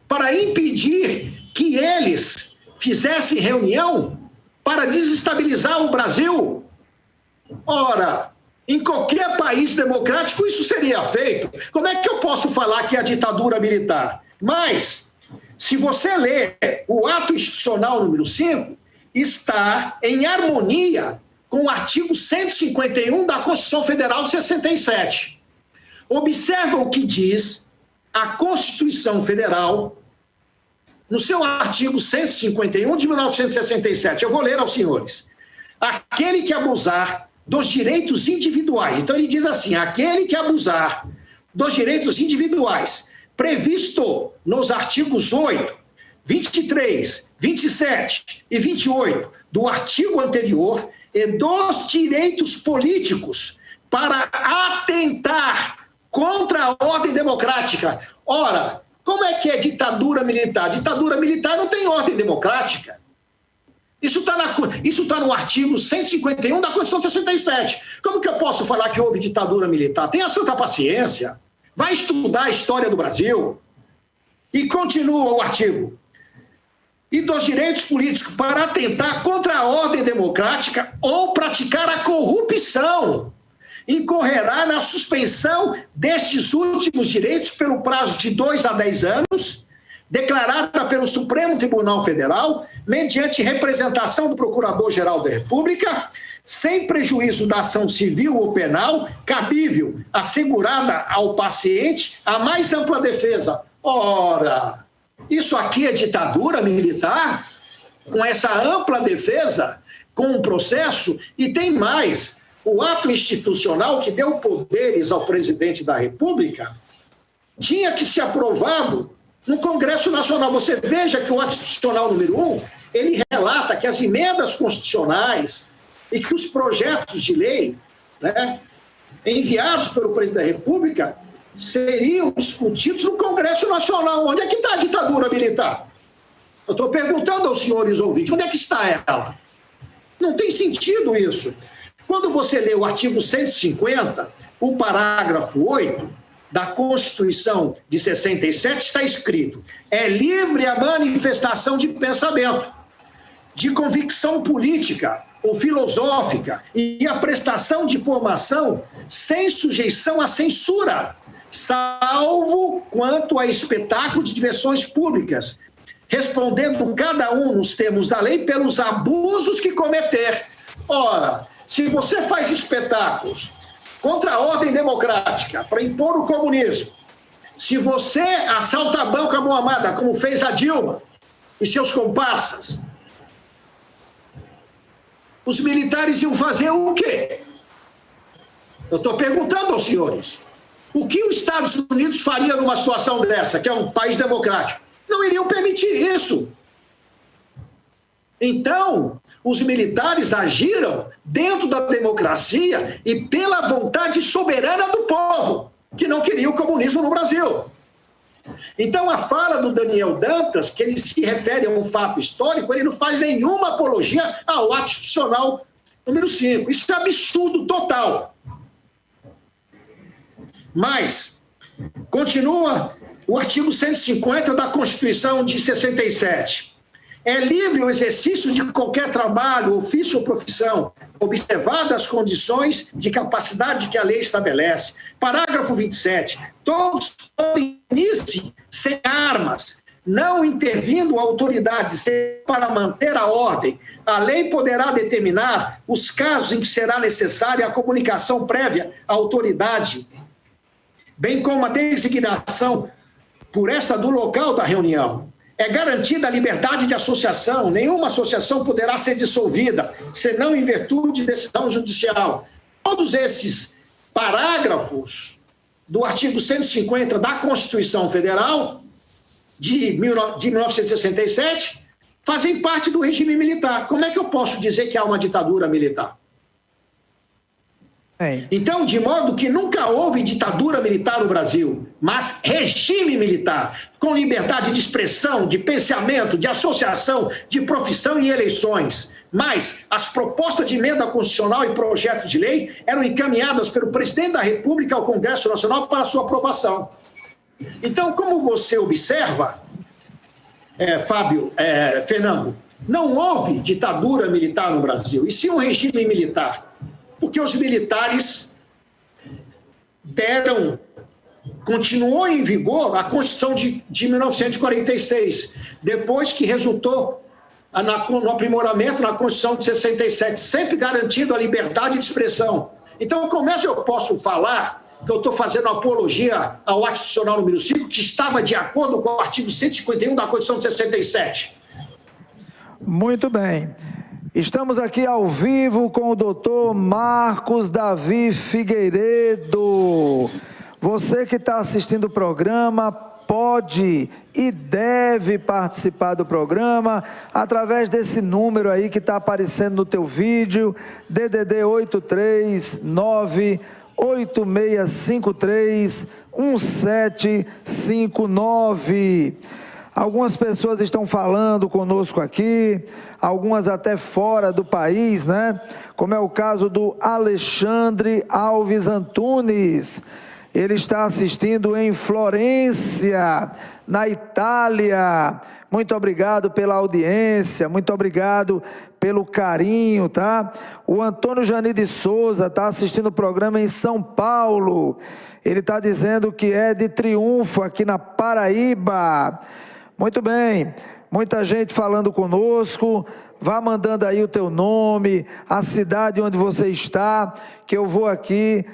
para impedir que eles fizessem reunião para desestabilizar o Brasil. Ora, em qualquer país democrático isso seria feito. Como é que eu posso falar que é a ditadura militar? Mas, se você ler o ato institucional número 5, está em harmonia com o artigo 151 da Constituição Federal de 67. Observa o que diz a Constituição Federal no seu artigo 151 de 1967. Eu vou ler aos senhores. Aquele que abusar dos direitos individuais. Então ele diz assim, aquele que abusar dos direitos individuais previsto nos artigos 8, 23, 27 e 28 do artigo anterior e dos direitos políticos para atentar contra a ordem democrática. Ora, como é que é ditadura militar? Ditadura militar não tem ordem democrática. Isso está no artigo 151 da Constituição de 67. Como que eu posso falar que houve ditadura militar? Tenha santa paciência. Vai estudar a história do Brasil. E continua o artigo. E dos direitos políticos para atentar contra a ordem democrática ou praticar a corrupção. Incorrerá na suspensão destes últimos direitos pelo prazo de 2 a 10 anos, declarada pelo Supremo Tribunal Federal, mediante representação do Procurador-Geral da República, sem prejuízo da ação civil ou penal, cabível, assegurada ao paciente a mais ampla defesa. Ora, isso aqui é ditadura militar? Com essa ampla defesa, com um processo, e tem mais. O ato institucional que deu poderes ao presidente da República tinha que ser aprovado no Congresso Nacional. Você veja que o ato institucional número 1, ele relata que as emendas constitucionais e que os projetos de lei, né, enviados pelo presidente da República seriam discutidos no Congresso Nacional. Onde é que está a ditadura militar? Eu estou perguntando aos senhores ouvintes, onde é que está ela? Não tem sentido isso. Quando você lê o artigo 150, o parágrafo 8 da Constituição de 67, está escrito: é livre a manifestação de pensamento, de convicção política ou filosófica e a prestação de informação sem sujeição à censura, salvo quanto a espetáculo de diversões públicas, respondendo cada um nos termos da lei pelos abusos que cometer. Ora, se você faz espetáculos contra a ordem democrática para impor o comunismo, se você assalta a banca à mão armada, como fez a Dilma e seus comparsas, os militares iam fazer o quê? Eu estou perguntando aos senhores. O que os Estados Unidos faria numa situação dessa, que é um país democrático? Não iriam permitir isso. Então, os militares agiram dentro da democracia e pela vontade soberana do povo, que não queria o comunismo no Brasil. Então, a fala do Daniel Dantas, que ele se refere a um fato histórico, ele não faz nenhuma apologia ao ato institucional número 5. Isso é absurdo total. Mas, continua o artigo 150 da Constituição de 67. É livre o exercício de qualquer trabalho, ofício ou profissão, observadas as condições de capacidade que a lei estabelece. Parágrafo 27. Todos podem unir-se sem armas, não intervindo autoridades para manter a ordem. A lei poderá determinar os casos em que será necessária a comunicação prévia à autoridade, bem como a designação por esta do local da reunião. É garantida a liberdade de associação. Nenhuma associação poderá ser dissolvida, senão em virtude de decisão judicial. Todos esses parágrafos do artigo 150 da Constituição Federal de 1967 fazem parte do regime militar. Como é que eu posso dizer que há uma ditadura militar? Então, de modo que nunca houve ditadura militar no Brasil, mas regime militar, com liberdade de expressão, de pensamento, de associação, de profissão e eleições. Mas as propostas de emenda constitucional e projetos de lei eram encaminhadas pelo presidente da República ao Congresso Nacional para sua aprovação. Então, como você observa, Fernando, não houve ditadura militar no Brasil, e sim um regime militar. porque os militares continuou em vigor a Constituição de 1946, depois que resultou no aprimoramento na Constituição de 67, sempre garantindo a liberdade de expressão. Então, como é que eu posso falar que eu estou fazendo apologia ao ato institucional número 5, que estava de acordo com o artigo 151 da Constituição de 67? Muito bem. Estamos aqui ao vivo com o doutor Marcos Davi Figueiredo. Você que está assistindo o programa pode e deve participar do programa através desse número aí que está aparecendo no teu vídeo, DDD 839 8653 1759. Algumas pessoas estão falando conosco aqui, algumas até fora do país, né? Como é o caso do Alexandre Alves Antunes. Ele está assistindo em Florência, na Itália. Muito obrigado pela audiência, muito obrigado pelo carinho, tá? O Antônio Jani de Souza está assistindo o programa em São Paulo. Ele está dizendo que é de Triunfo, aqui na Paraíba. Muito bem, muita gente falando conosco. Vá mandando aí o teu nome, a cidade onde você está, que eu vou aqui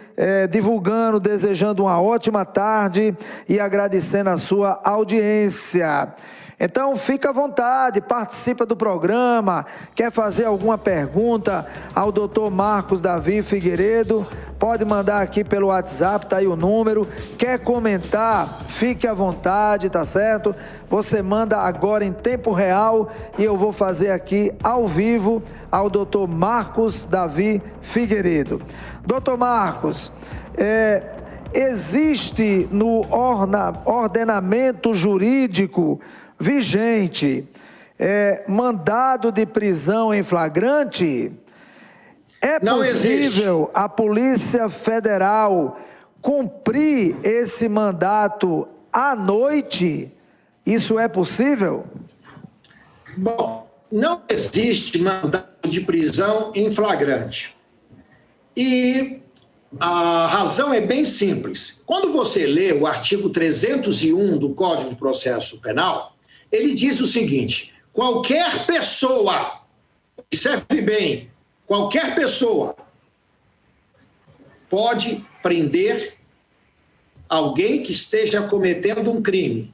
divulgando, desejando uma ótima tarde e agradecendo a sua audiência. Então, fica à vontade, participa do programa. Quer fazer alguma pergunta ao doutor Marcos Davi Figueiredo? Pode mandar aqui pelo WhatsApp, tá aí o número. Quer comentar? Fique à vontade, tá certo? Você manda agora em tempo real e eu vou fazer aqui ao vivo ao doutor Marcos Davi Figueiredo. Doutor Marcos, existe no ordenamento jurídico vigente mandado de prisão em flagrante? É possível a Polícia Federal cumprir esse mandato à noite? Isso é possível? Bom, não existe mandato de prisão em flagrante. E a razão é bem simples. Quando você lê o artigo 301 do Código de Processo Penal, ele diz o seguinte: qualquer pessoa, observe bem, qualquer pessoa pode prender alguém que esteja cometendo um crime.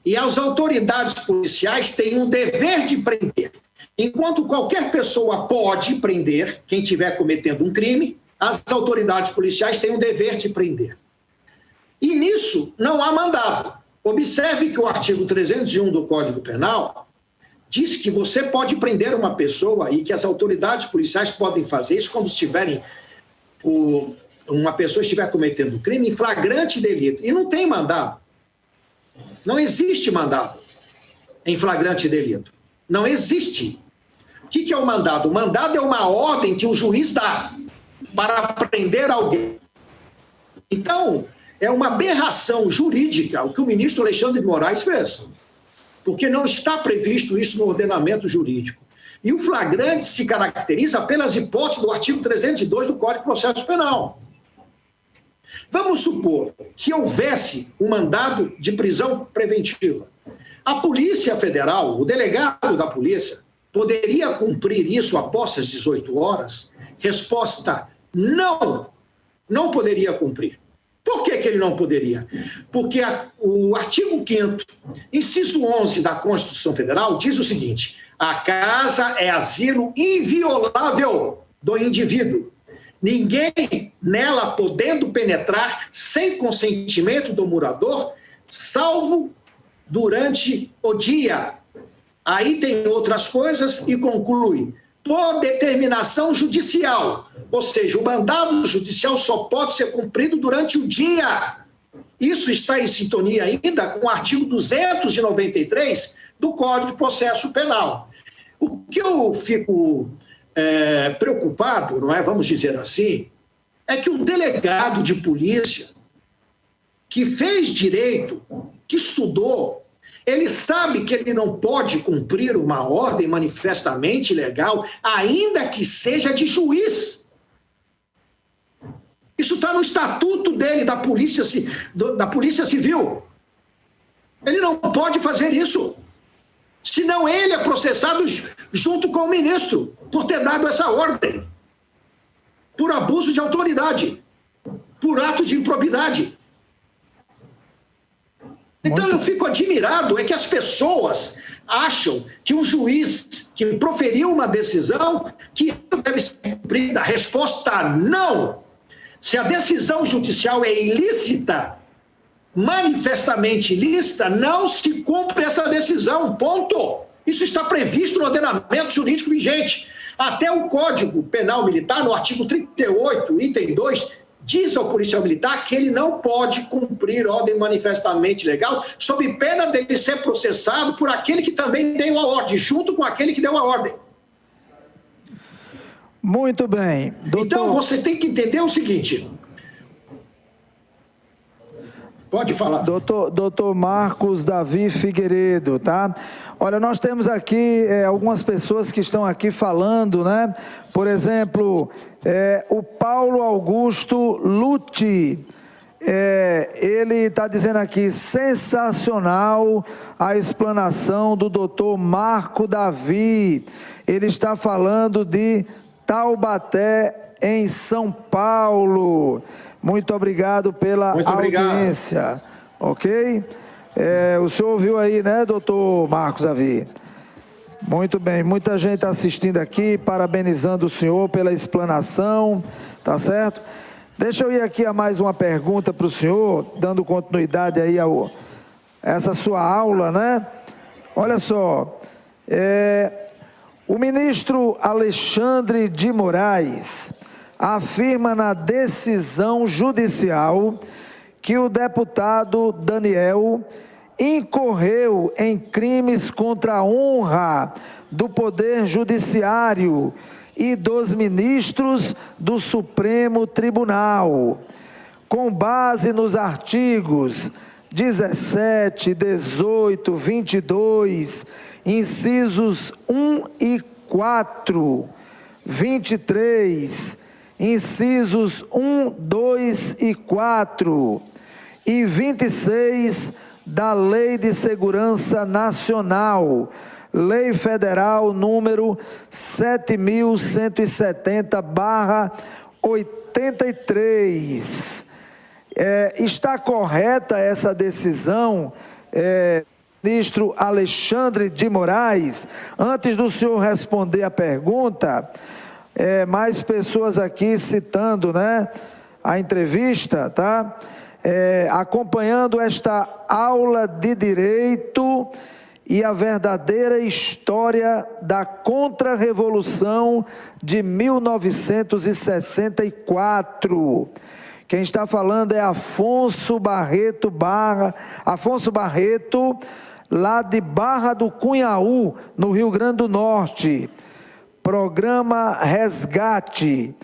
E as autoridades policiais têm um dever de prender. Enquanto qualquer pessoa pode prender quem estiver cometendo um crime, as autoridades policiais têm um dever de prender. E nisso não há mandado. Observe que o artigo 301 do Código Penal diz que você pode prender uma pessoa e que as autoridades policiais podem fazer isso quando uma pessoa estiver cometendo crime em flagrante delito. E não tem mandado. Não existe mandado em flagrante delito. Não existe. O que é o mandado? O mandado é uma ordem que o juiz dá para prender alguém. Então, é uma aberração jurídica o que o ministro Alexandre de Moraes fez, porque não está previsto isso no ordenamento jurídico. E o flagrante se caracteriza pelas hipóteses do artigo 302 do Código de Processo Penal. Vamos supor que houvesse um mandado de prisão preventiva. A Polícia Federal, o delegado da polícia, poderia cumprir isso após as 18 horas? Resposta: não, não poderia cumprir. Por que ele não poderia? Porque o artigo 5º, inciso 11 da Constituição Federal, diz o seguinte: a casa é asilo inviolável do indivíduo. Ninguém nela podendo penetrar sem consentimento do morador, salvo durante o dia. Aí tem outras coisas e conclui: por determinação judicial. Ou seja, o mandado judicial só pode ser cumprido durante o dia. Isso está em sintonia ainda com o artigo 293 do Código de Processo Penal. O que eu fico preocupado, não é, vamos dizer assim, é que um delegado de polícia que fez direito, que estudou, ele sabe que ele não pode cumprir uma ordem manifestamente ilegal, ainda que seja de juiz. Isso está no estatuto dele, da Polícia Civil. Ele não pode fazer isso. Senão ele é processado junto com o ministro por ter dado essa ordem. Por abuso de autoridade. Por ato de improbidade. Então eu fico admirado, é que as pessoas acham que um juiz que proferiu uma decisão que deve ser cumprida. A resposta não. Se a decisão judicial é ilícita, manifestamente ilícita, não se cumpre essa decisão, ponto. Isso está previsto no ordenamento jurídico vigente. Até o Código Penal Militar, no artigo 38, item 2, diz ao policial militar que ele não pode cumprir ordem manifestamente legal, sob pena dele ser processado por aquele que também deu a ordem, junto com aquele que deu a ordem. Muito bem. Doutor... Então, você tem que entender o seguinte... Pode falar. Doutor Marcos Davi Figueiredo, tá? Olha, nós temos aqui algumas pessoas que estão aqui falando, né? Por exemplo, o Paulo Augusto Luti, ele está dizendo aqui, sensacional a explanação do doutor Marco Davi. Ele está falando de Taubaté, em São Paulo. Muito obrigado pela audiência, ok? O senhor ouviu aí, né, doutor Marcos Davi? Muito bem, muita gente assistindo aqui, parabenizando o senhor pela explanação, tá certo? Deixa eu ir aqui a mais uma pergunta para o senhor, dando continuidade aí a essa sua aula, né? Olha só, o ministro Alexandre de Moraes afirma na decisão judicial que o deputado Daniel incorreu em crimes contra a honra do Poder Judiciário e dos ministros do Supremo Tribunal, com base nos artigos 17, 18, 22, incisos 1 e 4, 23, incisos 1, 2 e 4 e 26 da Lei de Segurança Nacional, Lei Federal número 7.170/83. Está correta essa decisão, ministro Alexandre de Moraes? Antes do senhor responder a pergunta, mais pessoas aqui citando, né, a entrevista, tá? Acompanhando esta aula de direito e a verdadeira história da Contra-Revolução de 1964. Quem está falando é Afonso Barreto, lá de Barra do Cunhaú, no Rio Grande do Norte. Programa Resgate,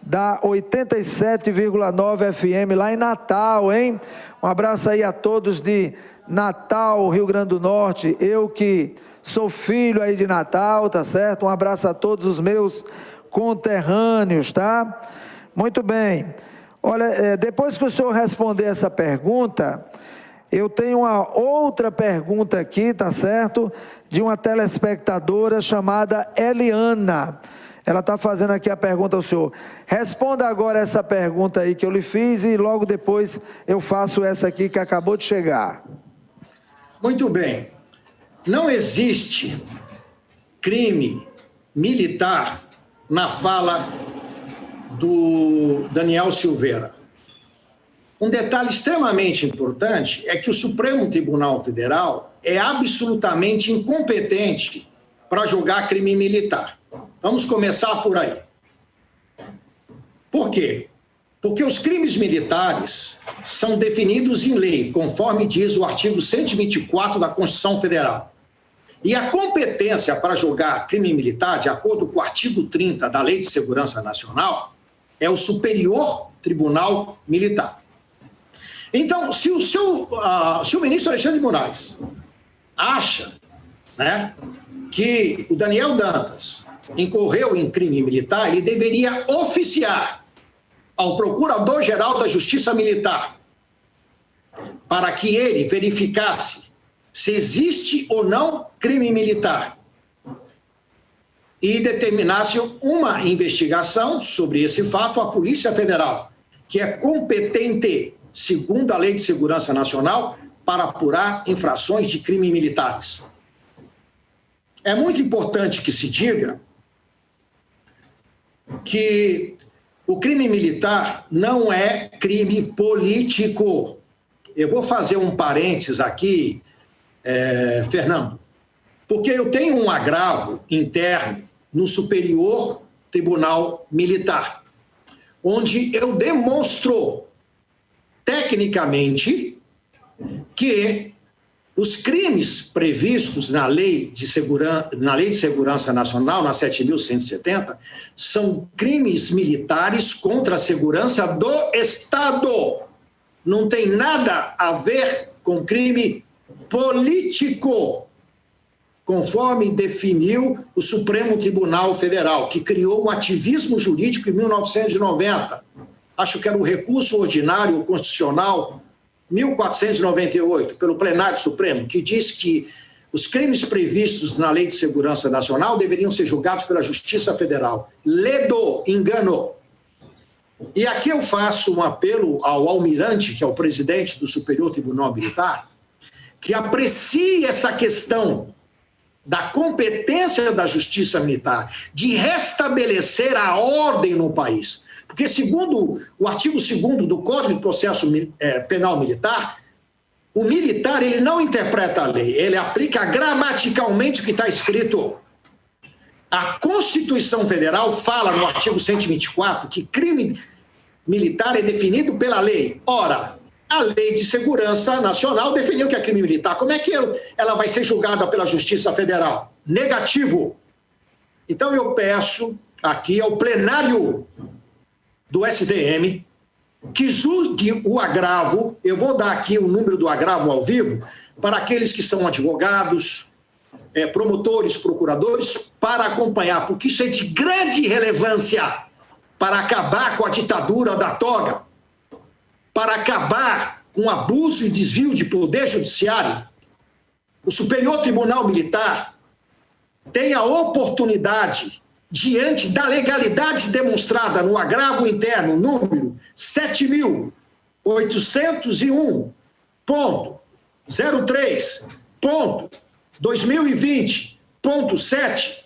da 87,9 FM, lá em Natal, hein? Um abraço aí a todos de Natal, Rio Grande do Norte. Eu que sou filho aí de Natal, tá certo? Um abraço a todos os meus conterrâneos, tá? Muito bem. Olha, depois que o senhor responder essa pergunta, eu tenho uma outra pergunta aqui, tá certo? De uma telespectadora chamada Eliana. Ela está fazendo aqui a pergunta ao senhor. Responda agora essa pergunta aí que eu lhe fiz e logo depois eu faço essa aqui que acabou de chegar. Muito bem. Não existe crime militar na fala do Daniel Silveira. Um detalhe extremamente importante é que o Supremo Tribunal Federal é absolutamente incompetente para julgar crime militar. Vamos começar por aí. Por quê? Porque os crimes militares são definidos em lei, conforme diz o artigo 124 da Constituição Federal. E a competência para julgar crime militar, de acordo com o artigo 30 da Lei de Segurança Nacional, é o Superior Tribunal Militar. Então, se o ministro Alexandre de Moraes acha, né, que o Daniel Dantas incorreu em crime militar, ele deveria oficiar ao Procurador-Geral da Justiça Militar para que ele verificasse se existe ou não crime militar e determinasse uma investigação sobre esse fato à Polícia Federal, que é competente, segundo a Lei de Segurança Nacional, para apurar infrações de crimes militares. É muito importante que se diga que o crime militar não é crime político. Eu vou fazer um parênteses aqui, Fernando, porque eu tenho um agravo interno no Superior Tribunal Militar, onde eu demonstro tecnicamente que os crimes previstos na Lei de Segurança Nacional, na 7.170, são crimes militares contra a segurança do Estado. Não tem nada a ver com crime político, conforme definiu o Supremo Tribunal Federal, que criou um ativismo jurídico em 1990. Acho que era o recurso ordinário constitucional 1498, pelo plenário supremo, que diz que os crimes previstos na Lei de Segurança Nacional deveriam ser julgados pela Justiça Federal. Ledo, engano. E aqui eu faço um apelo ao almirante, que é o presidente do Superior Tribunal Militar, que aprecie essa questão da competência da Justiça Militar de restabelecer a ordem no país. Porque, segundo o artigo 2º do Código de Processo Penal Militar, o militar ele não interpreta a lei, ele aplica gramaticalmente o que está escrito. A Constituição Federal fala no artigo 124 que crime militar é definido pela lei. Ora, a Lei de Segurança Nacional definiu que é crime militar. Como é que ela vai ser julgada pela Justiça Federal? Negativo. Então eu peço aqui ao plenário do STM que julgue o agravo. Eu vou dar aqui o número do agravo ao vivo para aqueles que são advogados, promotores, procuradores, para acompanhar, porque isso é de grande relevância para acabar com a ditadura da toga, para acabar com o abuso e desvio de poder judiciário. O Superior Tribunal Militar tem a oportunidade, diante da legalidade demonstrada no agravo interno número 7.801.03.2020.7,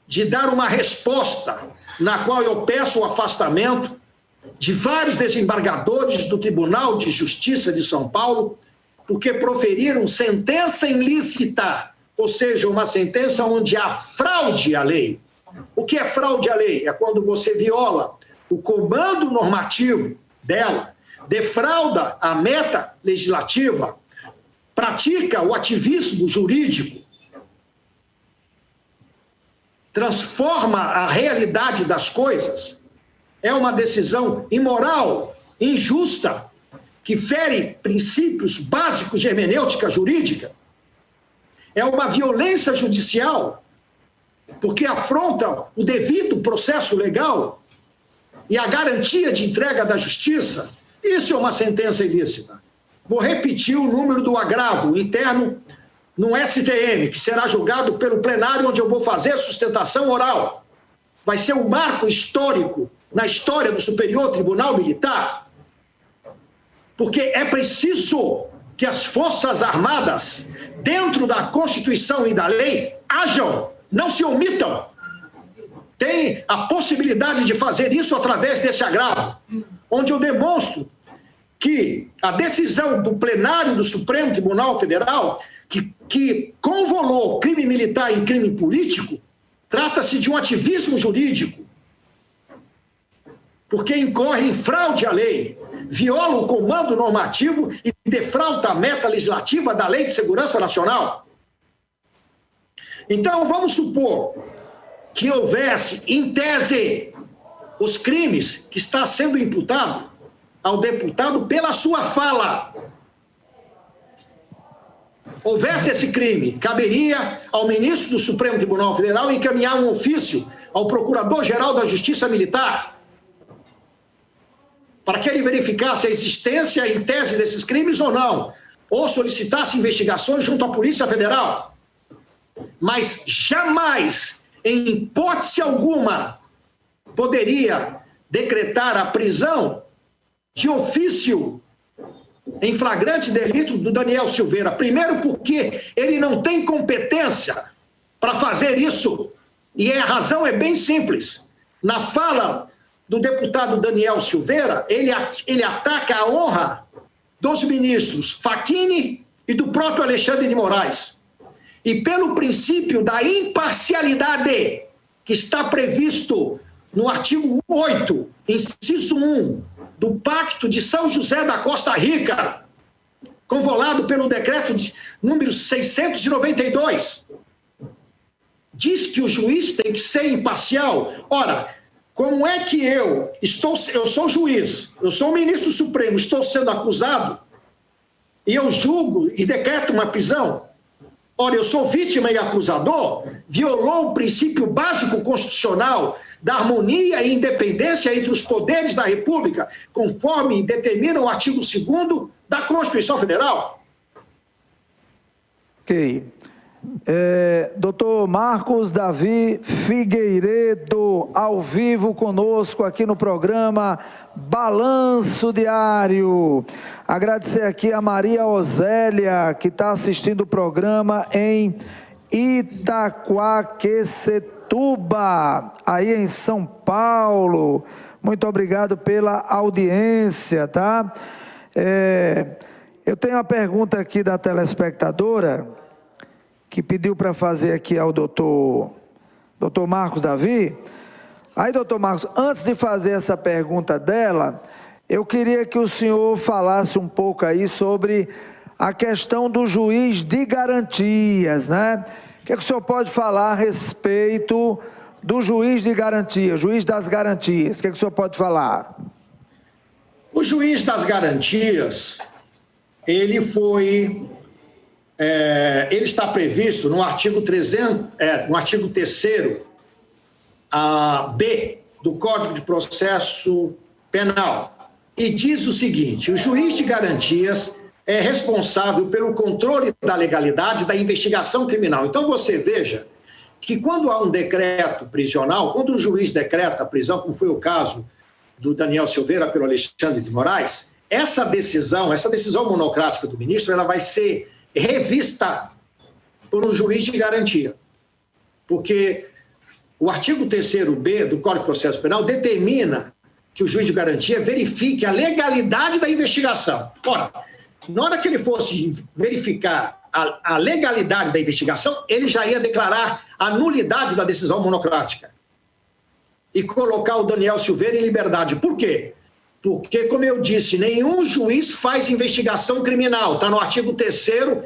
de dar uma resposta na qual eu peço o afastamento de vários desembargadores do Tribunal de Justiça de São Paulo, porque proferiram sentença ilícita, ou seja, uma sentença onde há fraude à lei. O que é fraude à lei? É quando você viola o comando normativo dela, defrauda a meta legislativa, pratica o ativismo jurídico, transforma a realidade das coisas. É uma decisão imoral, injusta, que fere princípios básicos de hermenêutica jurídica. É uma violência judicial, porque afronta o devido processo legal e a garantia de entrega da justiça. Isso é uma sentença ilícita. Vou repetir o número do agravo interno no STM, que será julgado pelo plenário, onde eu vou fazer a sustentação oral. Vai ser um marco histórico na história do Superior Tribunal Militar, porque é preciso que as Forças Armadas, dentro da Constituição e da lei, ajam, não se omitam. Tem a possibilidade de fazer isso através desse agravo, onde eu demonstro que a decisão do plenário do Supremo Tribunal Federal, que convolou crime militar em crime político, trata-se de um ativismo jurídico, porque incorre em fraude à lei, viola o comando normativo e defrauda a meta legislativa da Lei de Segurança Nacional. Então, vamos supor que houvesse, em tese, os crimes que está sendo imputado ao deputado pela sua fala. Houvesse esse crime, caberia ao ministro do Supremo Tribunal Federal encaminhar um ofício ao Procurador-Geral da Justiça Militar para que ele verificasse a existência em tese desses crimes ou não, ou solicitasse investigações junto à Polícia Federal. Mas jamais, em hipótese alguma, poderia decretar a prisão de ofício em flagrante delito do Daniel Silveira. Primeiro porque ele não tem competência para fazer isso. E a razão é bem simples. Na fala do deputado Daniel Silveira, ele ataca a honra dos ministros Facchini e do próprio Alexandre de Moraes. E pelo princípio da imparcialidade que está previsto no artigo 8, inciso 1, do Pacto de São José da Costa Rica, convolado pelo decreto de número 692, diz que o juiz tem que ser imparcial. Ora, como é que eu sou juiz, eu sou ministro supremo, estou sendo acusado e eu julgo e decreto uma prisão? Ora, eu sou vítima e acusador, violou o princípio básico constitucional da harmonia e independência entre os poderes da República, conforme determina o artigo 2º da Constituição Federal. Ok. Doutor Marcos Davi Figueiredo, ao vivo conosco aqui no programa Balanço Diário. Agradecer aqui a Maria Osélia, que está assistindo o programa em Itaquaquecetuba, aí em São Paulo. Muito obrigado pela audiência, tá? Eu tenho uma pergunta aqui da telespectadora, que pediu para fazer aqui ao doutor Marcos Davi. Aí, doutor Marcos, antes de fazer essa pergunta dela, eu queria que o senhor falasse um pouco aí sobre a questão do juiz de garantias, né? O que o senhor pode falar a respeito do juiz de garantia, juiz das garantias? O que o senhor pode falar? O juiz das garantias, ele está previsto no artigo 3º, B do Código de Processo Penal. E diz o seguinte: o juiz de garantias é responsável pelo controle da legalidade da investigação criminal. Então você veja que quando há um decreto prisional, quando o juiz decreta a prisão, como foi o caso do Daniel Silveira pelo Alexandre de Moraes, essa decisão monocrática do ministro, ela vai ser revista por um juiz de garantia. Porque o artigo 3º B do Código de Processo Penal determina que o juiz de garantia verifique a legalidade da investigação. Ora, na hora que ele fosse verificar a legalidade da investigação, ele já ia declarar a nulidade da decisão monocrática e colocar o Daniel Silveira em liberdade. Por quê? Porque, como eu disse, nenhum juiz faz investigação criminal. Está no artigo 3º,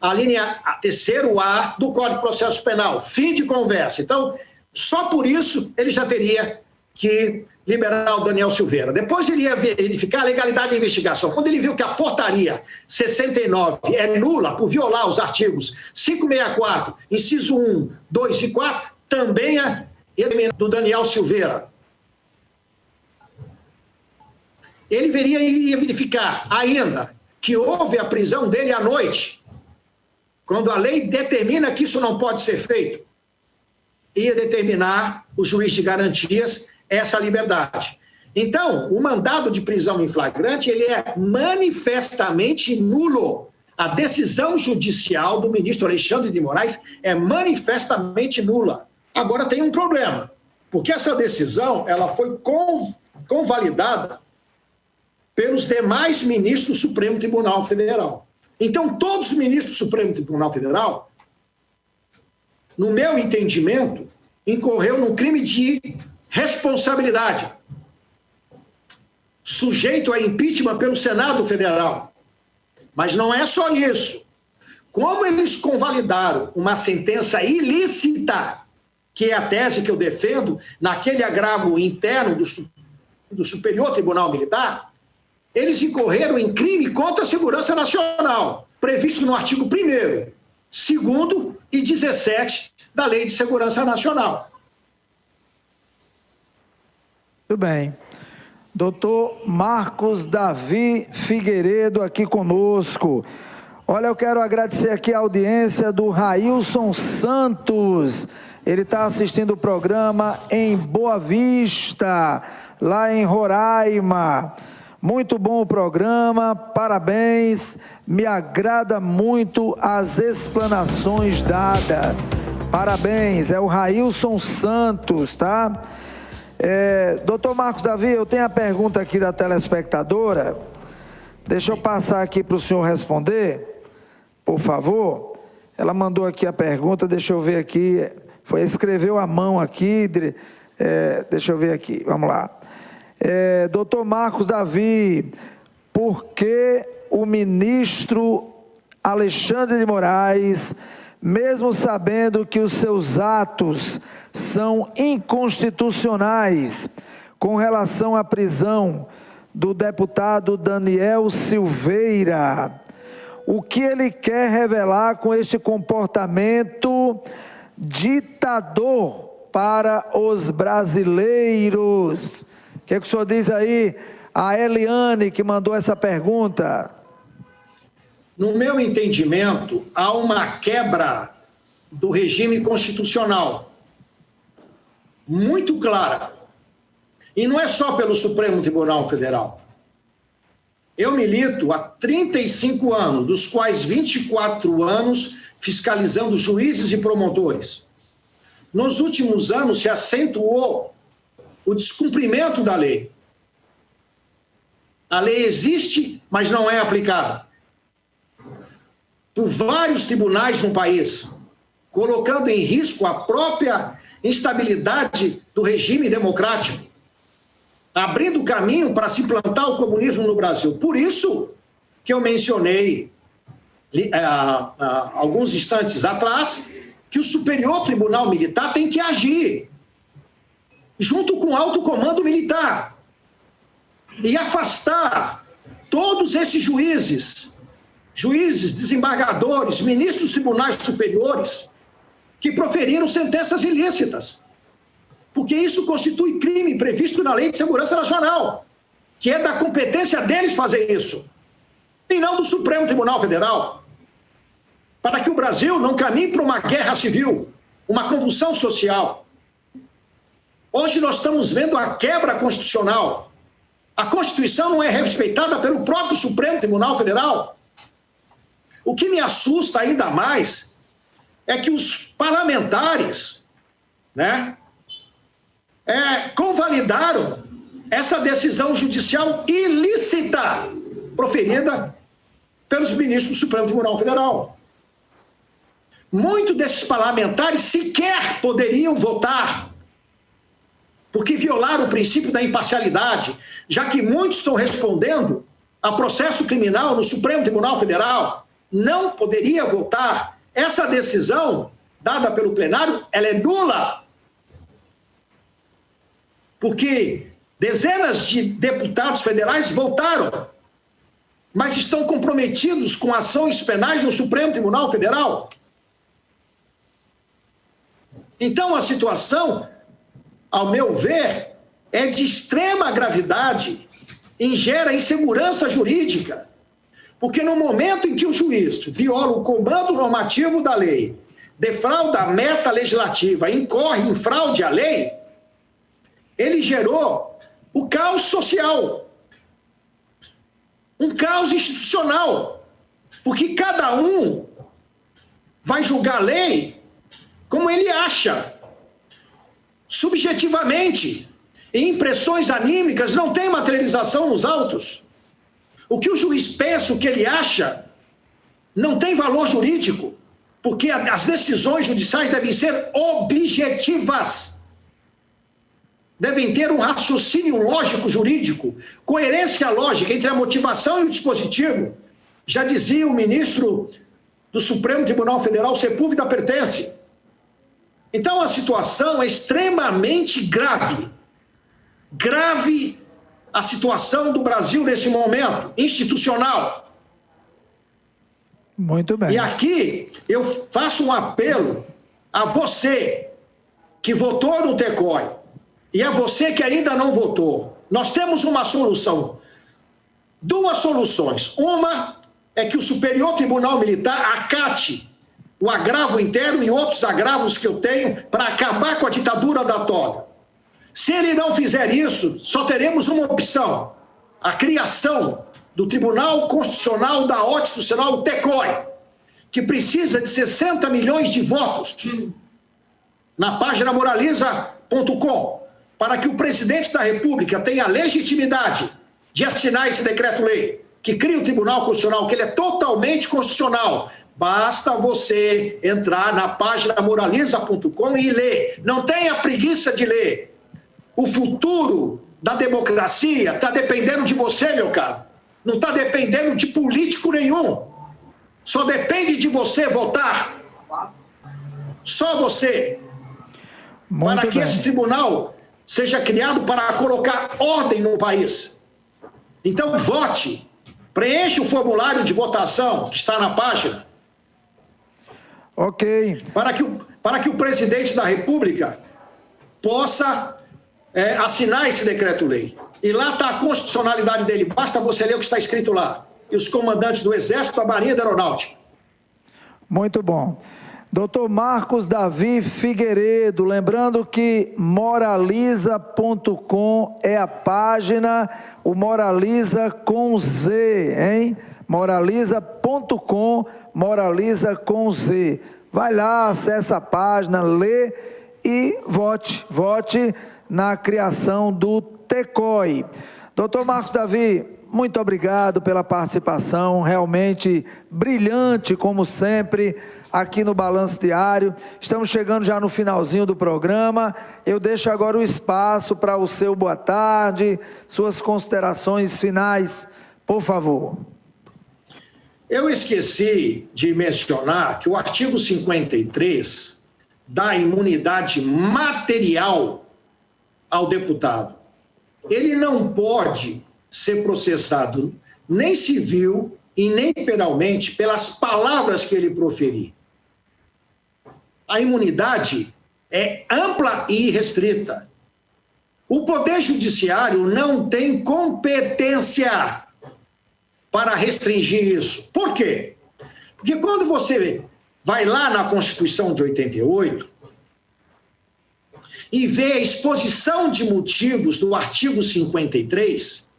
a linha 3º-A do Código de Processo Penal. Fim de conversa. Então, só por isso ele já teria que liberar o Daniel Silveira. Depois ele ia verificar a legalidade da investigação. Quando ele viu que a portaria 69 é nula por violar os artigos 564, inciso 1, 2 e 4, também é do Daniel Silveira. Ele iria verificar ainda que houve a prisão dele à noite, quando a lei determina que isso não pode ser feito. Ia determinar o juiz de garantias essa liberdade. Então, o mandado de prisão em flagrante, ele é manifestamente nulo. A decisão judicial do ministro Alexandre de Moraes é manifestamente nula. Agora tem um problema, porque essa decisão ela foi convalidada pelos demais ministros do Supremo Tribunal Federal. Então, todos os ministros do Supremo Tribunal Federal, no meu entendimento, incorreu num crime de responsabilidade, sujeito a impeachment pelo Senado Federal. Mas não é só isso. Como eles convalidaram uma sentença ilícita, que é a tese que eu defendo, naquele agravo interno do Superior Tribunal Militar, eles incorreram em crime contra a segurança nacional, previsto no artigo 1º, 2º e 17 da Lei de Segurança Nacional. Muito bem. Doutor Marcos Davi Figueiredo aqui conosco. Olha, eu quero agradecer aqui a audiência do Railson Santos. Ele está assistindo o programa em Boa Vista, lá em Roraima. Muito bom o programa, parabéns. Me agrada muito as explanações dadas. Parabéns, é o Railson Santos, tá? Doutor Marcos Davi, eu tenho a pergunta aqui da telespectadora. Deixa eu passar aqui para o senhor responder, por favor. Ela mandou aqui a pergunta, deixa eu ver aqui. Escreveu à mão aqui. Deixa eu ver aqui, vamos lá. Doutor Marcos Davi, por que o ministro Alexandre de Moraes, mesmo sabendo que os seus atos são inconstitucionais com relação à prisão do deputado Daniel Silveira, o que ele quer revelar com este comportamento ditador para os brasileiros? O que o senhor diz aí? A Eliane que mandou essa pergunta. No meu entendimento, há uma quebra do regime constitucional muito clara. E não é só pelo Supremo Tribunal Federal. Eu milito há 35 anos, dos quais 24 anos fiscalizando juízes e promotores. Nos últimos anos se acentuou o descumprimento da lei. A lei existe, mas não é aplicada. Por vários tribunais no país, colocando em risco a própria instabilidade do regime democrático, abrindo caminho para se implantar o comunismo no Brasil. Por isso que eu mencionei, alguns instantes atrás, que o Superior Tribunal Militar tem que agir, junto com o alto comando militar, e afastar todos esses juízes, desembargadores, ministros dos tribunais superiores, que proferiram sentenças ilícitas. Porque isso constitui crime previsto na Lei de Segurança Nacional, que é da competência deles fazer isso, e não do Supremo Tribunal Federal. Para que o Brasil não caminhe para uma guerra civil, uma convulsão social. Hoje nós estamos vendo a quebra constitucional. A Constituição não é respeitada pelo próprio Supremo Tribunal Federal. O que me assusta ainda mais é que os parlamentares, convalidaram essa decisão judicial ilícita proferida pelos ministros do Supremo Tribunal Federal. Muitos desses parlamentares sequer poderiam votar, porque violaram o princípio da imparcialidade, já que muitos estão respondendo a processo criminal no Supremo Tribunal Federal. Não poderia votar. Essa decisão dada pelo plenário, ela é nula. Porque dezenas de deputados federais votaram, mas estão comprometidos com ações penais no Supremo Tribunal Federal. Então, a situação, ao meu ver, é de extrema gravidade e gera insegurança jurídica. Porque no momento em que o juiz viola o comando normativo da lei, defrauda a meta legislativa, incorre em fraude à lei, ele gerou o caos social, um caos institucional, porque cada um vai julgar a lei como ele acha, subjetivamente, e impressões anímicas não têm materialização nos autos. O que o juiz pensa, o que ele acha, não tem valor jurídico, porque as decisões judiciais devem ser objetivas. Devem ter um raciocínio lógico jurídico, coerência lógica entre a motivação e o dispositivo. Já dizia o ministro do Supremo Tribunal Federal, Sepúlveda Pertence. Então a situação é extremamente grave. Grave a situação do Brasil nesse momento, institucional. Muito bem. E aqui eu faço um apelo a você que votou no TECOI e a você que ainda não votou. Nós temos uma solução, duas soluções. Uma é que o Superior Tribunal Militar acate o agravo interno e outros agravos que eu tenho para acabar com a ditadura da toga. Se ele não fizer isso, só teremos uma opção: a criação do Tribunal Constitucional da Ordem Institucional, o TECOI, que precisa de 60 milhões de votos na página moraliza.com, para que o presidente da República tenha a legitimidade de assinar esse decreto-lei, que cria o Tribunal Constitucional, que ele é totalmente constitucional. Basta você entrar na página moraliza.com e ler. Não tenha preguiça de ler. O futuro da democracia está dependendo de você, meu caro. Não está dependendo de político nenhum. Só depende de você votar. Só você. Muito para que bem. esse tribunal seja criado para colocar ordem no país. Então, vote. Preencha o formulário de votação que está na página. Ok. Para que o presidente da República possa assinar esse decreto-lei. E lá está a constitucionalidade dele. Basta você ler o que está escrito lá. E os comandantes do Exército, da Marinha e da Aeronáutica. Muito bom. Doutor Marcos Davi Figueiredo, lembrando que moraliza.com é a página, o Moraliza com Z, hein? Moraliza.com, Moraliza com Z. Vai lá, acessa a página, lê e vote. Vote na criação do TECOI. Doutor Marcos Davi, muito obrigado pela participação, realmente brilhante, como sempre, aqui no Balanço Diário. Estamos chegando já no finalzinho do programa. Eu deixo agora o espaço para o seu boa tarde, suas considerações finais, por favor. Eu esqueci de mencionar que o artigo 53 dá imunidade material ao deputado. Ele não pode ser processado nem civil e nem penalmente pelas palavras que ele proferir. A imunidade é ampla e irrestrita. O Poder Judiciário não tem competência para restringir isso. Por quê? Porque quando você vai lá na Constituição de 88 e vê a exposição de motivos do artigo 53,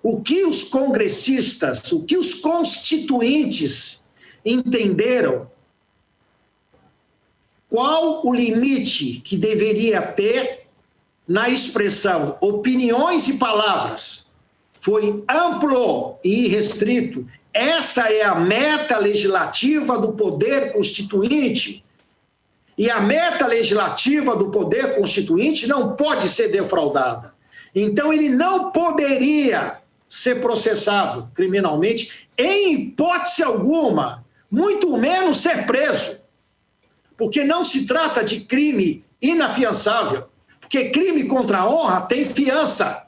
o que os congressistas, o que os constituintes entenderam, qual o limite que deveria ter na expressão opiniões e palavras, foi amplo e irrestrito. Essa é a meta legislativa do Poder Constituinte. E a meta legislativa do Poder Constituinte não pode ser defraudada. Então, ele não poderia ser processado criminalmente, em hipótese alguma, muito menos ser preso. Porque não se trata de crime inafiançável. Porque crime contra a honra tem fiança.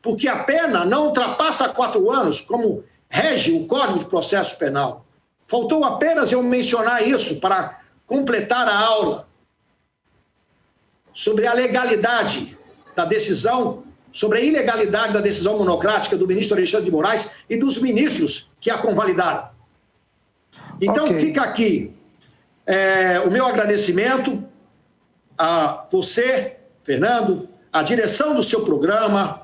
Porque a pena não ultrapassa 4 anos, como rege o Código de Processo Penal. Faltou apenas eu mencionar isso para completar a aula sobre a legalidade da decisão, sobre a ilegalidade da decisão monocrática do ministro Alexandre de Moraes e dos ministros que a convalidaram. Então, fica aqui o meu agradecimento a você, Fernando, à direção do seu programa,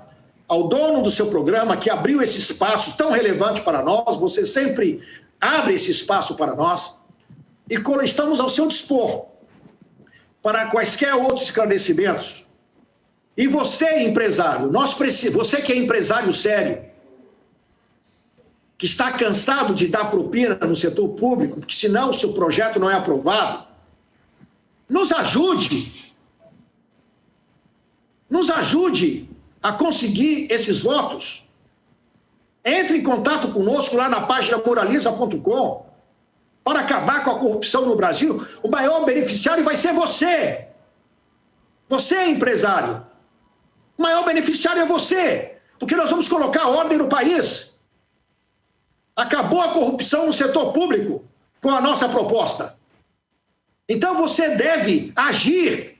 ao dono do seu programa que abriu esse espaço tão relevante para nós. Você sempre abre esse espaço para nós e estamos ao seu dispor para quaisquer outros esclarecimentos. E você, empresário, você que é empresário sério, que está cansado de dar propina no setor público, porque senão o seu projeto não é aprovado, nos ajude a conseguir esses votos. Entre em contato conosco lá na página moraliza.com para acabar com a corrupção no Brasil. O maior beneficiário vai ser você. Você é empresário. O maior beneficiário é você, porque nós vamos colocar ordem no país. Acabou a corrupção no setor público com a nossa proposta. Então você deve agir,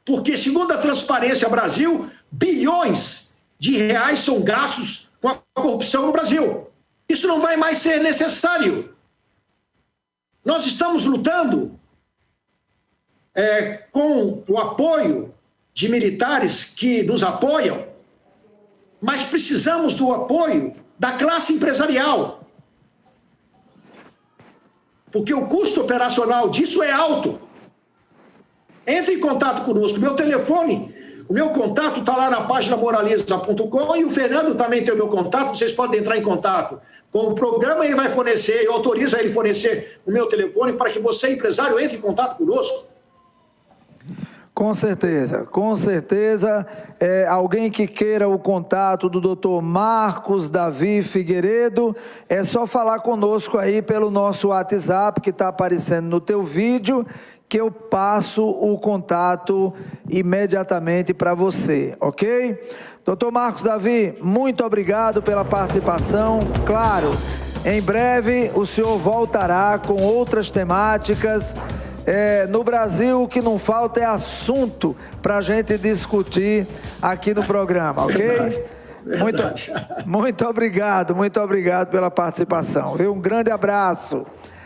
porque segundo a Transparência Brasil, bilhões de reais são gastos com a corrupção no Brasil. Isso não vai mais ser necessário. Nós estamos lutando com o apoio de militares que nos apoiam, mas precisamos do apoio da classe empresarial. Porque o custo operacional disso é alto. Entre em contato conosco. Meu telefone, o meu contato está lá na página moraliza.com e o Fernando também tem o meu contato, vocês podem entrar em contato. Com o programa ele vai fornecer, eu autorizo a ele fornecer o meu telefone para que você, empresário, entre em contato conosco. Com certeza, com certeza. Alguém que queira o contato do Dr. Marcos Davi Figueiredo, é só falar conosco aí pelo nosso WhatsApp que está aparecendo no teu vídeo, que eu passo o contato imediatamente para você, ok? Dr. Marcos Davi, muito obrigado pela participação. Claro, em breve o senhor voltará com outras temáticas. No Brasil, o que não falta é assunto para a gente discutir aqui no programa, ok? Verdade. Muito obrigado pela participação, viu? Um grande abraço.